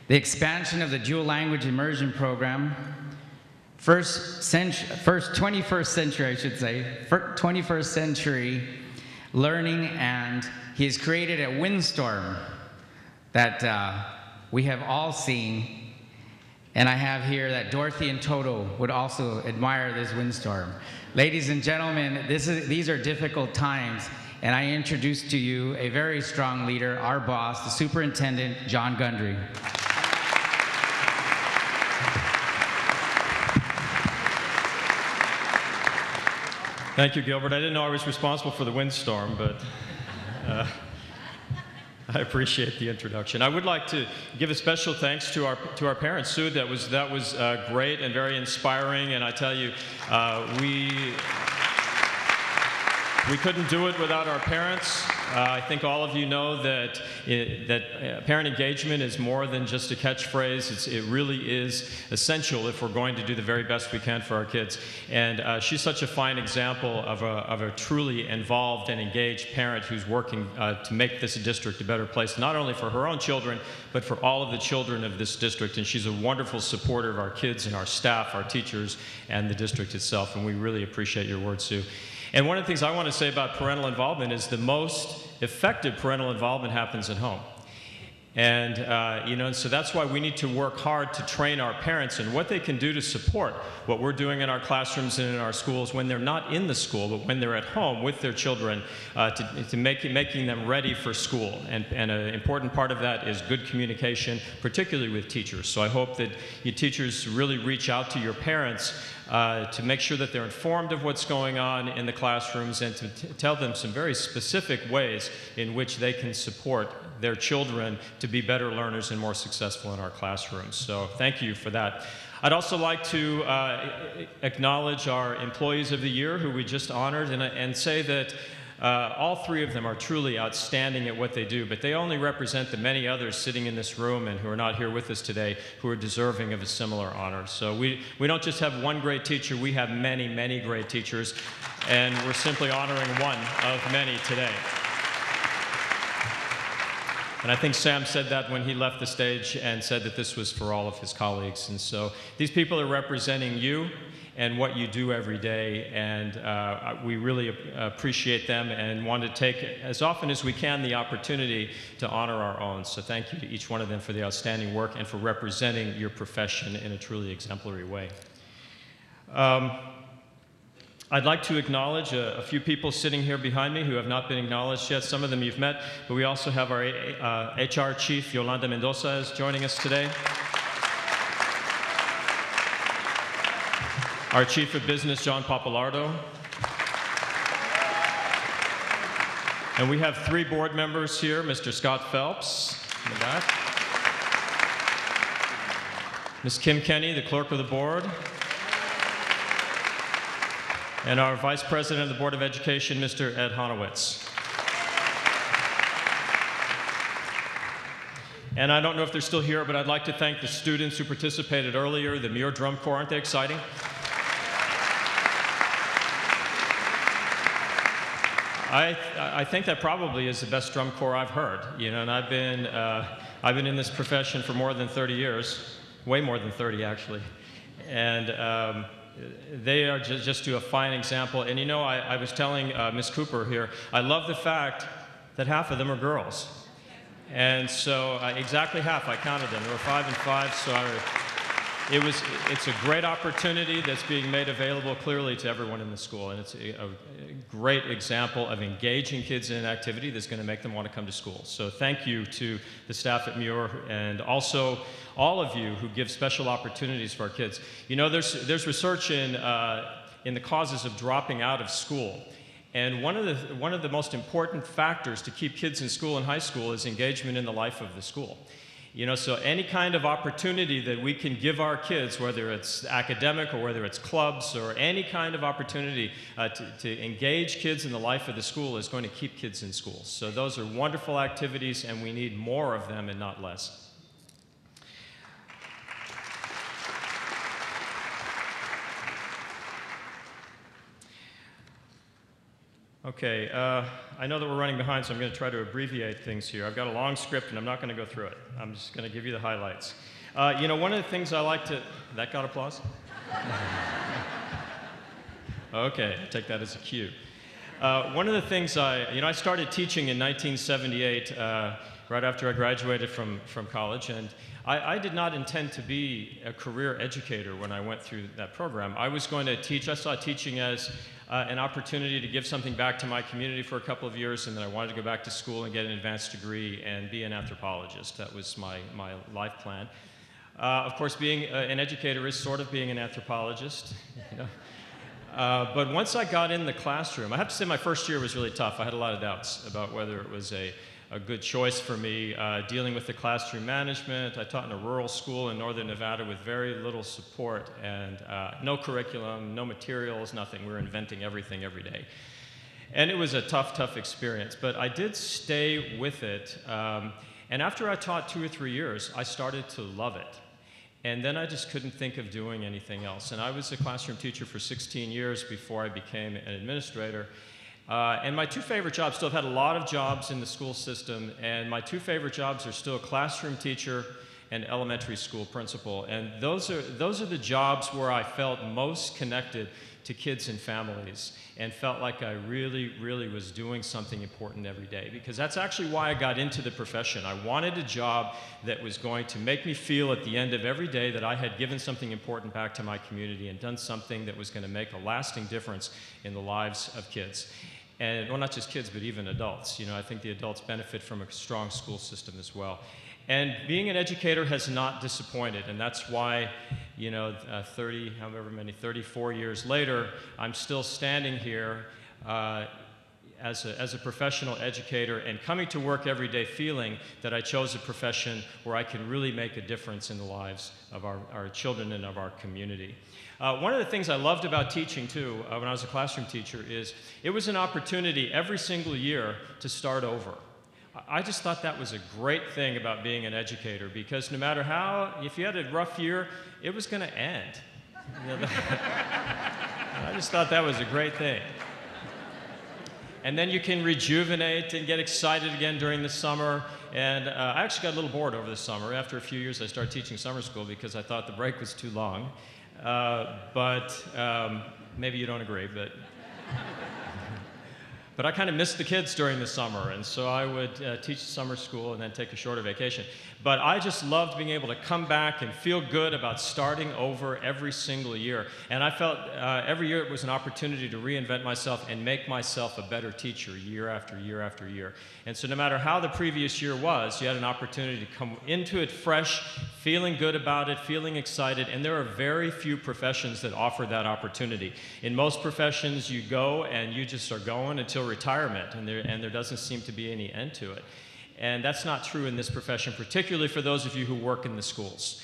the expansion of the dual language immersion program, 21st century learning, and he has created a windstorm that we have all seen. And I have here that Dorothy and Toto would also admire this windstorm. Ladies and gentlemen, these are difficult times, and I introduce to you a very strong leader, our boss, the Superintendent Jon Gundry. Thank you, Gilbert. I didn't know I was responsible for the windstorm, but I appreciate the introduction. I would like to give a special thanks to our parents. Sue, that was great and very inspiring, and I tell you, we couldn't do it without our parents. I think all of you know that parent engagement is more than just a catchphrase. It really is essential if we're going to do the very best we can for our kids. And she's such a fine example of a truly involved and engaged parent who's working to make this district a better place, not only for her own children, but for all of the children of this district. And she's a wonderful supporter of our kids and our staff, our teachers, and the district itself. And we really appreciate your words, Sue. And one of the things I want to say about parental involvement is the most effective parental involvement happens at home. And, so that's why we need to work hard to train our parents in what they can do to support what we're doing in our classrooms and in our schools when they're not in the school, but when they're at home with their children, to making them ready for school. And an important part of that is good communication, particularly with teachers. So I hope that you teachers really reach out to your parents to make sure that they're informed of what's going on in the classrooms and to tell them some very specific ways in which they can support their children to be better learners and more successful in our classrooms. So thank you for that. I'd also like to acknowledge our Employees of the Year, who we just honored, and say that all three of them are truly outstanding at what they do, but they only represent the many others sitting in this room and who are not here with us today who are deserving of a similar honor. So we don't just have one great teacher, we have many, many great teachers, and we're simply honoring one of many today. And I think Sam said that when he left the stage and said that this was for all of his colleagues. And so these people are representing you and what you do every day, and we really appreciate them and want to take, as often as we can, the opportunity to honor our own. So thank you to each one of them for the outstanding work and for representing your profession in a truly exemplary way. I'd like to acknowledge a few people sitting here behind me who have not been acknowledged yet. Some of them you've met, but we also have our HR Chief, Yolanda Mendoza, is joining us today. Our Chief of Business, John Papalardo. And we have 3 board members here, Mr. Scott Phelps in the back, Ms. Kim Kenny, the clerk of the board, and our Vice President of the Board of Education, Mr. Ed Honowitz. And I don't know if they're still here, but I'd like to thank the students who participated earlier, the Muir Drum Corps. Aren't they exciting? I think that probably is the best drum corps I've heard, you know, and I've been in this profession for more than 30 years, way more than 30 actually, and they are just do a fine example. And you know, I was telling Ms. Cooper here, I love the fact that half of them are girls, and so exactly half, I counted them. There were 5 and 5, so it's a great opportunity that's being made available clearly to everyone in the school, and it's a great example of engaging kids in an activity that's going to make them want to come to school. So thank you to the staff at Muir, and also all of you who give special opportunities for our kids. You know, there's research in the causes of dropping out of school, and one of the most important factors to keep kids in school and high school is engagement in the life of the school. You know, so any kind of opportunity that we can give our kids, whether it's academic or whether it's clubs or any kind of opportunity to engage kids in the life of the school, is going to keep kids in school. So those are wonderful activities, and we need more of them and not less. Okay, I know that we're running behind, so I'm going to try to abbreviate things here. I've got a long script, and I'm not going to go through it. I'm just going to give you the highlights. You know, one of the things I like to... That got applause? Okay, take that as a cue. One of the things I started teaching in 1978, right after I graduated from college, and I did not intend to be a career educator when I went through that program. I was going to teach. I saw teaching as an opportunity to give something back to my community for a couple of years, and then I wanted to go back to school and get an advanced degree and be an anthropologist. That was my life plan. Of course, being an educator is sort of being an anthropologist, you know. But once I got in the classroom, I have to say my first year was really tough. I had a lot of doubts about whether it was a good choice for me, dealing with the classroom management. I taught in a rural school in northern Nevada with very little support and no curriculum, no materials, nothing. We were inventing everything every day. And it was a tough experience, but I did stay with it. And after I taught 2 or 3 years, I started to love it. And then I just couldn't think of doing anything else. And I was a classroom teacher for 16 years before I became an administrator. And my 2 favorite jobs, still have had a lot of jobs in the school system, and my 2 favorite jobs are still classroom teacher and elementary school principal. And those are the jobs where I felt most connected to kids and families and felt like I really was doing something important every day, because that's actually why I got into the profession. I wanted a job that was going to make me feel at the end of every day that I had given something important back to my community and done something that was going to make a lasting difference in the lives of kids. And, well, not just kids, but even adults. You know, I think the adults benefit from a strong school system as well. And being an educator has not disappointed, and that's why, you know, 34 years later, I'm still standing here as a professional educator and coming to work every day feeling that I chose a profession where I can really make a difference in the lives of our children and of our community. One of the things I loved about teaching, too, when I was a classroom teacher, is it was an opportunity every single year to start over. I just thought that was a great thing about being an educator, because no matter how, if you had a rough year, it was going to end. You know, I just thought that was a great thing. And then you can rejuvenate and get excited again during the summer. And I actually got a little bored over the summer. After a few years, I started teaching summer school because I thought the break was too long. But maybe you don't agree, but... But I kind of missed the kids during the summer, and so I would teach summer school and then take a shorter vacation. But I just loved being able to come back and feel good about starting over every single year. And I felt every year it was an opportunity to reinvent myself and make myself a better teacher year after year after year. And so no matter how the previous year was, you had an opportunity to come into it fresh, feeling good about it, feeling excited, and there are very few professions that offer that opportunity. In most professions, you go and you just are going until retirement, and there doesn't seem to be any end to it. And that's not true in this profession, particularly for those of you who work in the schools,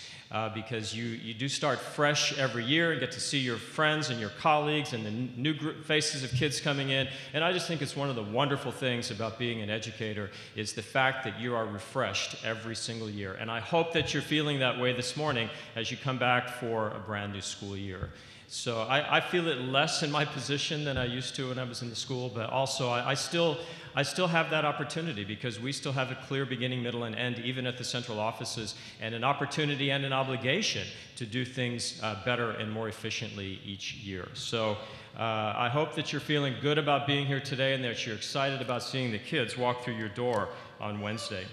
because you do start fresh every year and get to see your friends and your colleagues and the new faces of kids coming in. And I just think it's one of the wonderful things about being an educator is the fact that you are refreshed every single year. And I hope that you're feeling that way this morning as you come back for a brand new school year. So I feel it less in my position than I used to when I was in the school, but also I still have that opportunity because we still have a clear beginning, middle, and end, even at the central offices, and an opportunity and an obligation to do things better and more efficiently each year. So I hope that you're feeling good about being here today and that you're excited about seeing the kids walk through your door on Wednesday.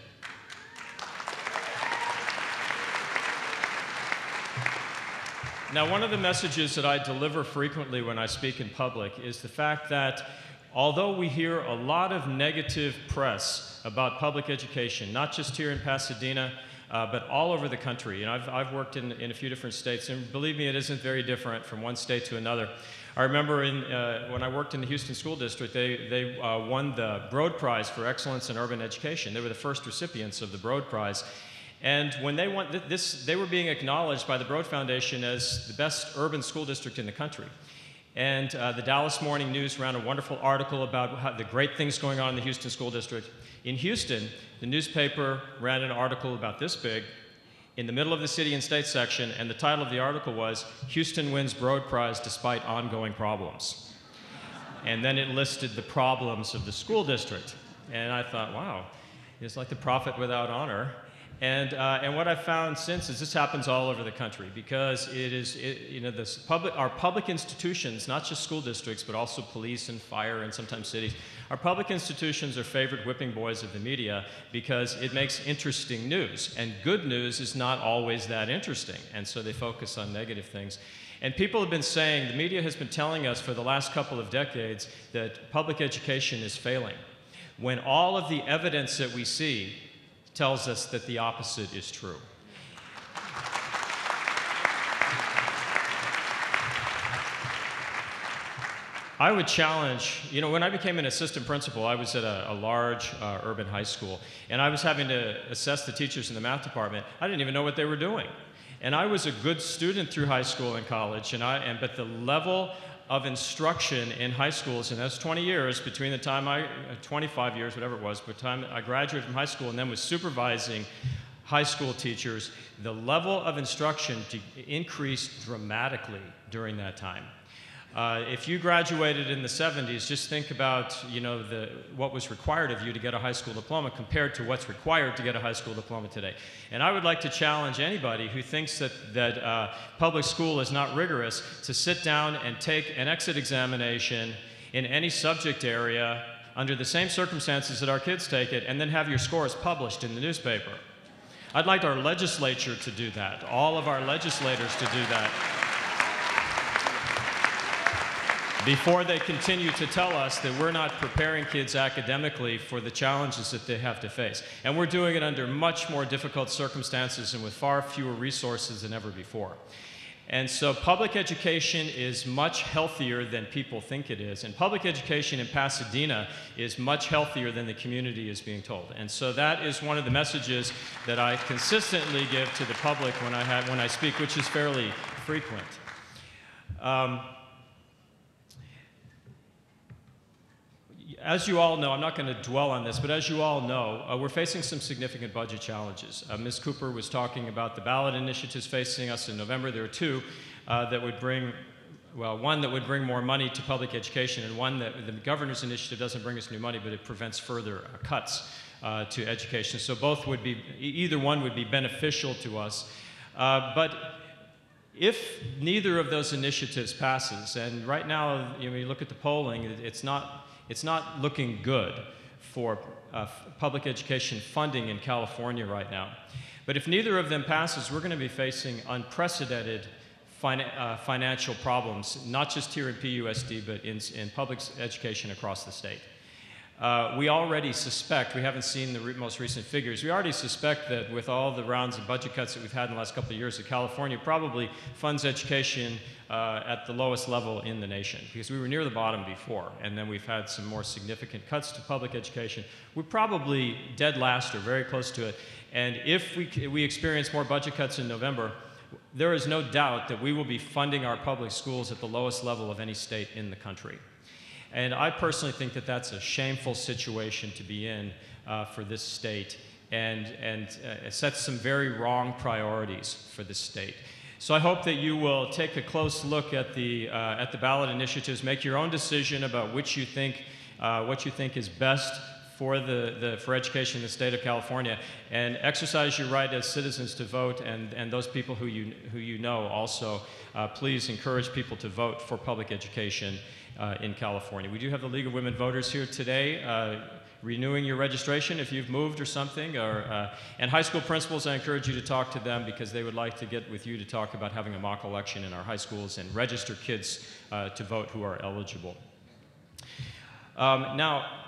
Now, one of the messages that I deliver frequently when I speak in public is the fact that although we hear a lot of negative press about public education, not just here in Pasadena, but all over the country, and I've worked in a few different states, and believe me, it isn't very different from one state to another. I remember when I worked in the Houston School District, they won the Broad Prize for Excellence in Urban Education. They were the first recipients of the Broad Prize. And when they won this, they were being acknowledged by the Broad Foundation as the best urban school district in the country. And the Dallas Morning News ran a wonderful article about the great things going on in the Houston School District. In Houston, the newspaper ran an article about this big in the middle of the city and state section, and the title of the article was, "Houston Wins Broad Prize Despite Ongoing Problems." And then it listed the problems of the school district. And I thought, wow, it's like the prophet without honor. And what I've found since is this happens all over the country because our public institutions, not just school districts, but also police and fire and sometimes cities, our public institutions are favorite whipping boys of the media because it makes interesting news. And good news is not always that interesting. And so they focus on negative things. And people have been saying, the media has been telling us for the last couple of decades that public education is failing, when all of the evidence that we see tells us that the opposite is true. I would challenge, when I became an assistant principal, I was at a large urban high school, and I was having to assess the teachers in the math department. I didn't even know what they were doing. And I was a good student through high school and college, but the level of instruction in high schools, and that's 20 years between the time 25 years, whatever it was, by the time I graduated from high school and then was supervising high school teachers, the level of instruction increased dramatically during that time. If you graduated in the 70s, just think about what was required of you to get a high school diploma compared to what's required to get a high school diploma today. And I would like to challenge anybody who thinks that public school is not rigorous to sit down and take an exit examination in any subject area under the same circumstances that our kids take it, and then have your scores published in the newspaper. I'd like our legislature to do that, all of our legislators to do that, before they continue to tell us that we're not preparing kids academically for the challenges that they have to face. And we're doing it under much more difficult circumstances and with far fewer resources than ever before. And so public education is much healthier than people think it is. And public education in Pasadena is much healthier than the community is being told. And so that is one of the messages that I consistently give to the public when I speak, which is fairly frequent. As you all know, I'm not going to dwell on this, but as you all know, we're facing some significant budget challenges. Ms. Cooper was talking about the ballot initiatives facing us in November. There are two that would bring, one that would bring more money to public education, and one that the governor's initiative doesn't bring us new money, but it prevents further cuts to education. So both would be, either one would be beneficial to us. But if neither of those initiatives passes, and right now, you look at the polling, it's not looking good for public education funding in California right now. But if neither of them passes, we're going to be facing unprecedented financial problems, not just here in PUSD, but in public education across the state. We already suspect, we haven't seen the most recent figures, we already suspect that with all the rounds of budget cuts that we've had in the last couple of years, that California probably funds education at the lowest level in the nation, because we were near the bottom before, and then we've had some more significant cuts to public education. We're probably dead last or very close to it, and if we experience more budget cuts in November, there is no doubt that we will be funding our public schools at the lowest level of any state in the country. And I personally think that that's a shameful situation to be in for this state, and it sets some very wrong priorities for this state. So I hope that you will take a close look at the ballot initiatives, make your own decision about what you think is best for education in the state of California, and exercise your right as citizens to vote, and those people who you know also, please encourage people to vote for public education in California. We do have the League of Women Voters here today, renewing your registration if you've moved or something, and high school principals, I encourage you to talk to them because they would like to get with you to talk about having a mock election in our high schools and register kids to vote who are eligible. Now,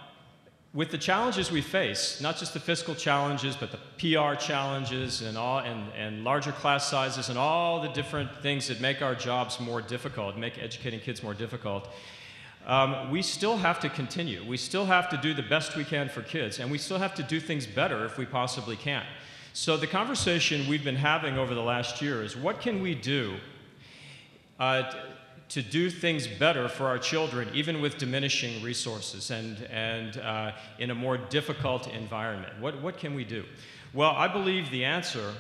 with the challenges we face, not just the fiscal challenges, but the PR challenges and larger class sizes and all the different things that make our jobs more difficult, make educating kids more difficult, we still have to continue. We still have to do the best we can for kids, and we still have to do things better if we possibly can. So the conversation we've been having over the last year is, what can we do to do things better for our children, even with diminishing resources and in a more difficult environment? What can we do? Well, I believe the answer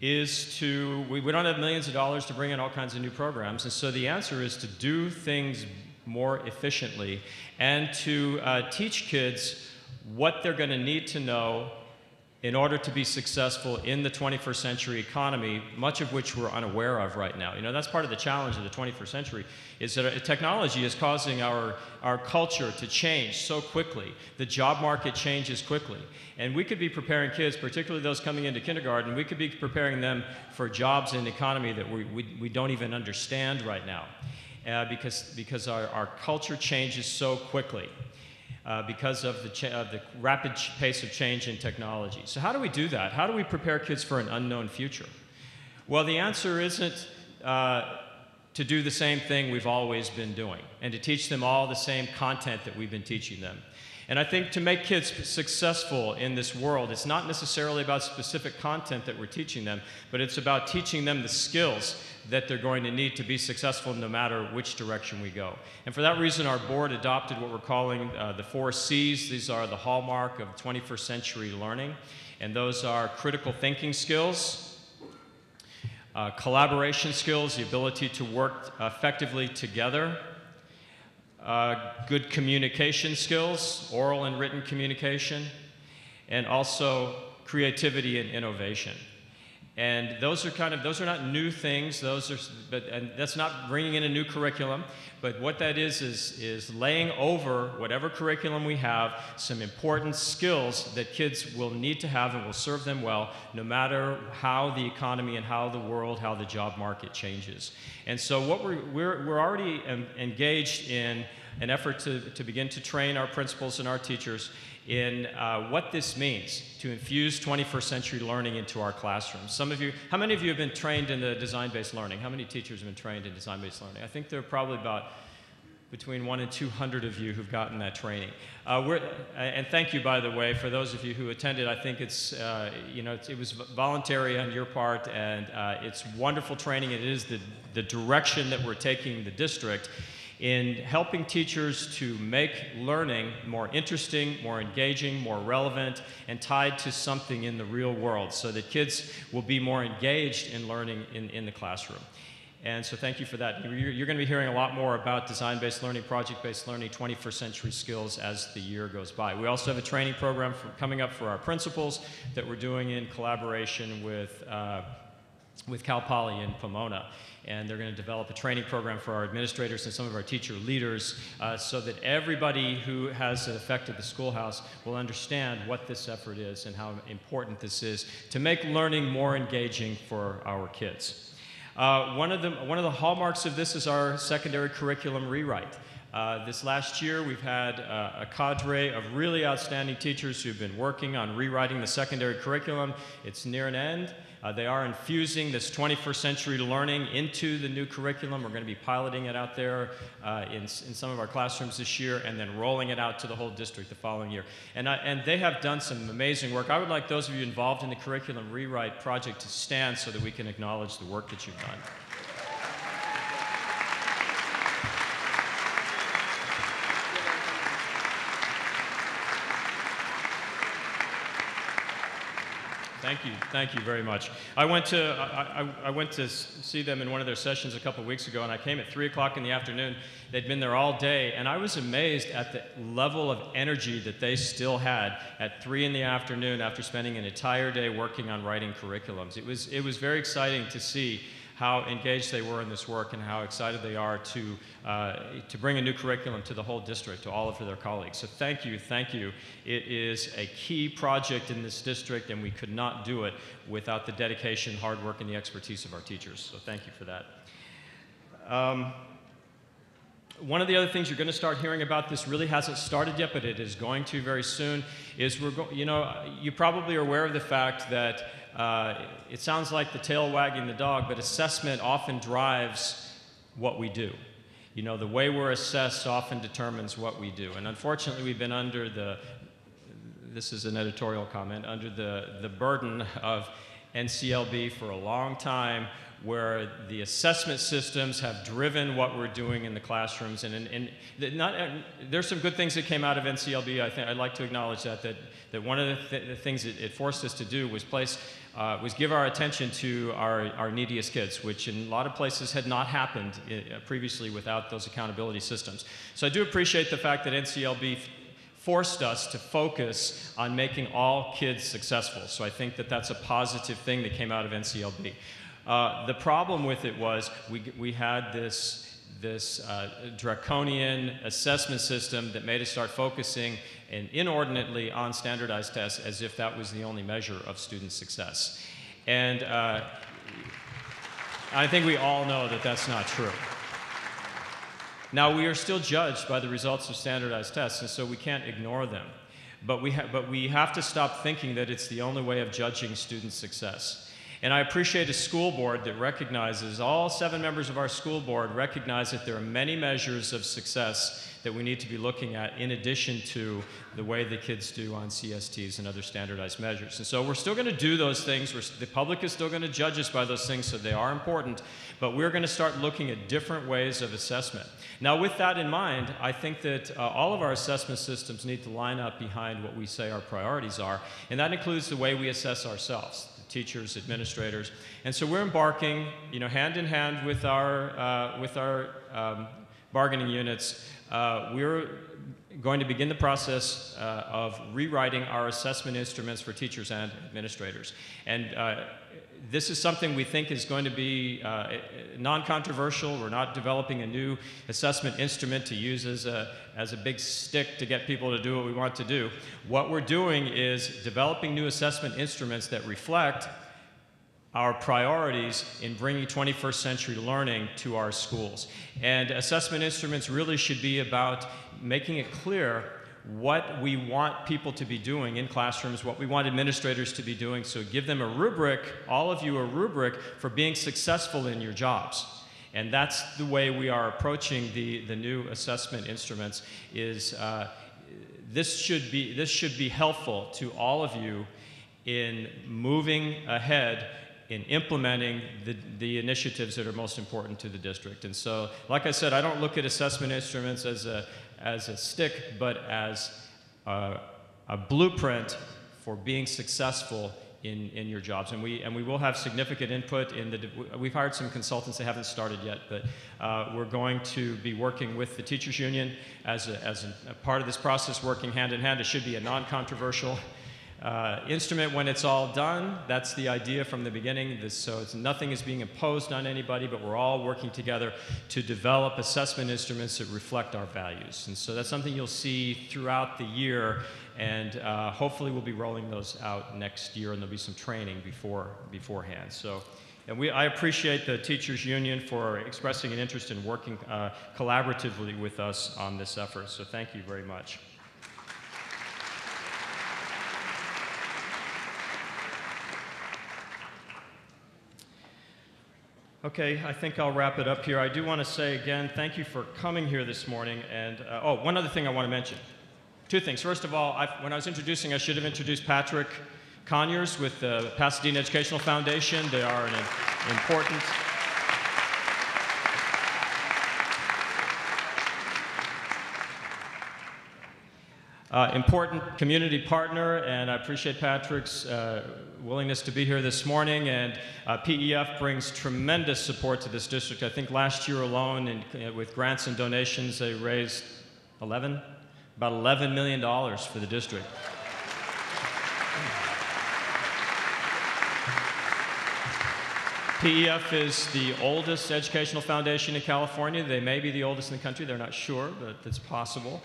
is we don't have millions of dollars to bring in all kinds of new programs, and so the answer is to do things more efficiently and to teach kids what they're going to need to know in order to be successful in the 21st century economy, much of which we're unaware of right now. You know, that's part of the challenge of the 21st century, is that technology is causing our culture to change so quickly. The job market changes quickly. And we could be preparing kids, particularly those coming into kindergarten, we could be preparing them for jobs in the economy that we don't even understand right now, because our culture changes so quickly. Because of the rapid pace of change in technology. So how do we do that? How do we prepare kids for an unknown future? Well, the answer isn't to do the same thing we've always been doing and to teach them all the same content that we've been teaching them. And I think to make kids successful in this world, it's not necessarily about specific content that we're teaching them, but it's about teaching them the skills that they're going to need to be successful no matter which direction we go. And for that reason, our board adopted what we're calling the 4 C's. These are the hallmark of 21st century learning, and those are critical thinking skills, collaboration skills, the ability to work effectively together, good communication skills, oral and written communication, and also creativity and innovation. And those are not new things. And that's not bringing in a new curriculum. But what that is laying over whatever curriculum we have some important skills that kids will need to have and will serve them well, no matter how the economy and how the world, how the job market changes. And so what we're already engaged in an effort to begin to train our principals and our teachers in what this means to infuse 21st century learning into our classrooms. How many of you have been trained in the design-based learning? How many teachers have been trained in design-based learning? I think there are probably about between 100 and 200 of you who've gotten that training. And thank you, by the way, for those of you who attended. I think it was voluntary on your part, and it's wonderful training. It is the direction that we're taking the district in helping teachers to make learning more interesting, more engaging, more relevant, and tied to something in the real world so that kids will be more engaged in learning in the classroom. And so thank you for that. You're going to be hearing a lot more about design-based learning, project-based learning, 21st century skills as the year goes by. We also have a training program coming up for our principals that we're doing in collaboration with with Cal Poly in Pomona. And they're going to develop a training program for our administrators and some of our teacher leaders so that everybody who has affected the schoolhouse will understand what this effort is and how important this is to make learning more engaging for our kids. One of the hallmarks of this is our secondary curriculum rewrite. This last year, we've had a cadre of really outstanding teachers who've been working on rewriting the secondary curriculum. It's near an end. They are infusing this 21st century learning into the new curriculum. We're going to be piloting it out there in some of our classrooms this year and then rolling it out to the whole district the following year. And they have done some amazing work. I would like those of you involved in the curriculum rewrite project to stand so that we can acknowledge the work that you've done. Thank you very much. I went to see them in one of their sessions a couple of weeks ago, and I came at 3 o'clock in the afternoon. They'd been there all day, and I was amazed at the level of energy that they still had at 3 in the afternoon after spending an entire day working on writing curriculums. It was very exciting to see how engaged they were in this work and how excited they are to bring a new curriculum to the whole district, to all of their colleagues. So thank you. It is a key project in this district, and we could not do it without the dedication, hard work, and the expertise of our teachers. So thank you for that. One of the other things you're going to start hearing about, this really hasn't started yet, but it is going to very soon, is you probably are aware of the fact that it sounds like the tail wagging the dog, but assessment often drives what we do. The way we're assessed often determines what we do. And unfortunately, we've been under this is an editorial comment, under the burden of NCLB for a long time, where the assessment systems have driven what we're doing in the classrooms. And there's some good things that came out of NCLB. I think I'd like to acknowledge that one of the things it forced us to do was give our attention to our neediest kids, which in a lot of places had not happened previously without those accountability systems. So I do appreciate the fact that NCLB forced us to focus on making all kids successful. So I think that that's a positive thing that came out of NCLB. The problem with it was we had this draconian assessment system that made us start focusing inordinately on standardized tests as if that was the only measure of student success. And I think we all know that that's not true. Now, we are still judged by the results of standardized tests, and so we can't ignore them. But we have to stop thinking that it's the only way of judging student success. And I appreciate a school board that recognizes, all 7 members of our school board recognize that there are many measures of success that we need to be looking at in addition to the way the kids do on CSTs and other standardized measures. And so we're still going to do those things. The public is still going to judge us by those things, so they are important. But we're going to start looking at different ways of assessment. Now, with that in mind, I think that all of our assessment systems need to line up behind what we say our priorities are, and that includes the way we assess ourselves. Teachers, administrators, and so we're embarking, hand in hand with our bargaining units. We're going to begin the process of rewriting our assessment instruments for teachers and administrators, and this is something we think is going to be non-controversial. We're not developing a new assessment instrument to use as a big stick to get people to do what we want to do. What we're doing is developing new assessment instruments that reflect our priorities in bringing 21st century learning to our schools. And assessment instruments really should be about making it clear what we want people to be doing in classrooms, what we want administrators to be doing, so give them a rubric, all of you a rubric, for being successful in your jobs. And that's the way we are approaching the new assessment instruments. This should be helpful to all of you in moving ahead in implementing the initiatives that are most important to the district. And so, like I said, I don't look at assessment instruments as a stick, but as a blueprint for being successful in your jobs. And we will have significant input we've hired some consultants that haven't started yet, but we're going to be working with the teachers union as a part of this process, working hand in hand. It should be a non-controversial instrument when it's all done. That's the idea from the beginning. Nothing is being imposed on anybody, but we're all working together to develop assessment instruments that reflect our values. And so that's something you'll see throughout the year, and hopefully we'll be rolling those out next year, and there'll be some training beforehand. So, and I appreciate the Teachers Union for expressing an interest in working collaboratively with us on this effort. So thank you very much. Okay, I think I'll wrap it up here. I do want to say again, thank you for coming here this morning. And one other thing I want to mention. Two things. First of all, when I was introducing, I should have introduced Patrick Conyers with the Pasadena Educational Foundation. They are an important community partner, and I appreciate Patrick's willingness to be here this morning. And PEF brings tremendous support to this district. I think last year alone, with grants and donations, they raised about $11 million for the district. PEF is the oldest educational foundation in California. They may be the oldest in the country. They're not sure, but it's possible.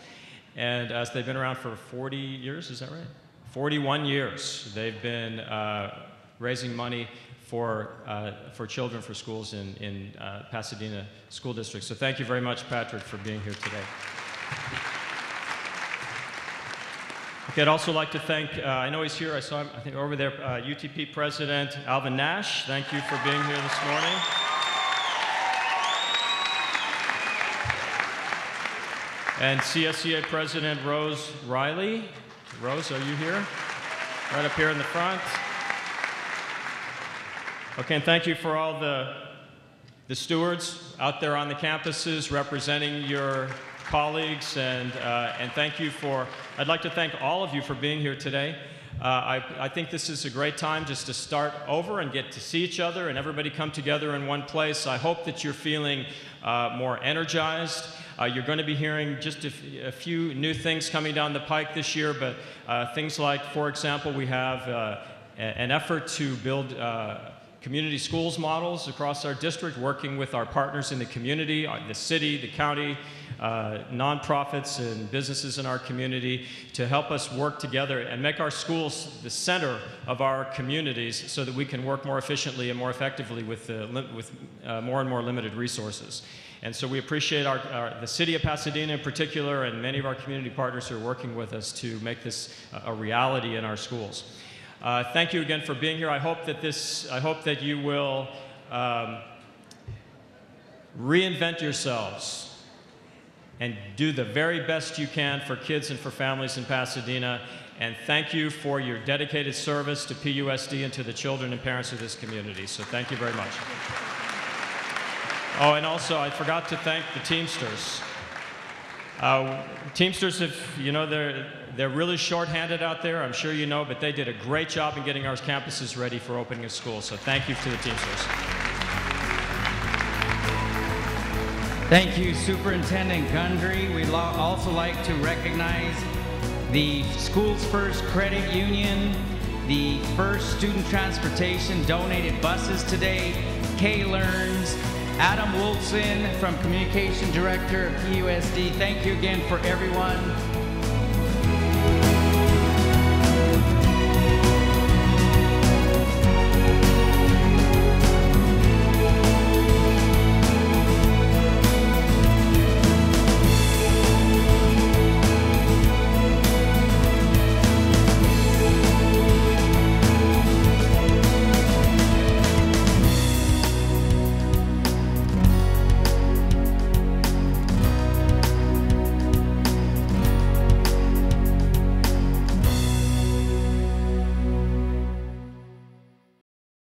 And they've been around for 40 years, is that right? 41 years. They've been raising money for children, for schools in Pasadena School District. So thank you very much, Patrick, for being here today. Okay, I'd also like to thank, I know he's here, I saw him, I think over there, UTP President Alvin Nash. Thank you for being here this morning. And CSEA President Rose Riley. Rose, are you here? Right up here in the front. Okay, and thank you for all the stewards out there on the campuses representing your colleagues, and thank you I'd like to thank all of you for being here today. I think this is a great time just to start over and get to see each other and everybody come together in one place. I hope that you're feeling more energized. You're going to be hearing just a few new things coming down the pike this year, but things like, for example, we have an effort to build community schools models across our district, working with our partners in the community, the city, the county, nonprofits and businesses in our community to help us work together and make our schools the center of our communities so that we can work more efficiently and more effectively with more and more limited resources. And so we appreciate the city of Pasadena in particular and many of our community partners who are working with us to make this a reality in our schools. Thank you again for being here. I hope that you will reinvent yourselves and do the very best you can for kids and for families in Pasadena. And thank you for your dedicated service to PUSD and to the children and parents of this community. So thank you very much. Oh, and also I forgot to thank the Teamsters. Teamsters, they're really short-handed out there, I'm sure you know, but they did a great job in getting our campuses ready for opening a school. So thank you to the Teamsters. Thank you, Superintendent Gundry. We'd also like to recognize the Schools First Credit Union, the First Student Transportation donated buses today, K-Learns, Adam Wolfson from Communication Director of PUSD. Thank you again for everyone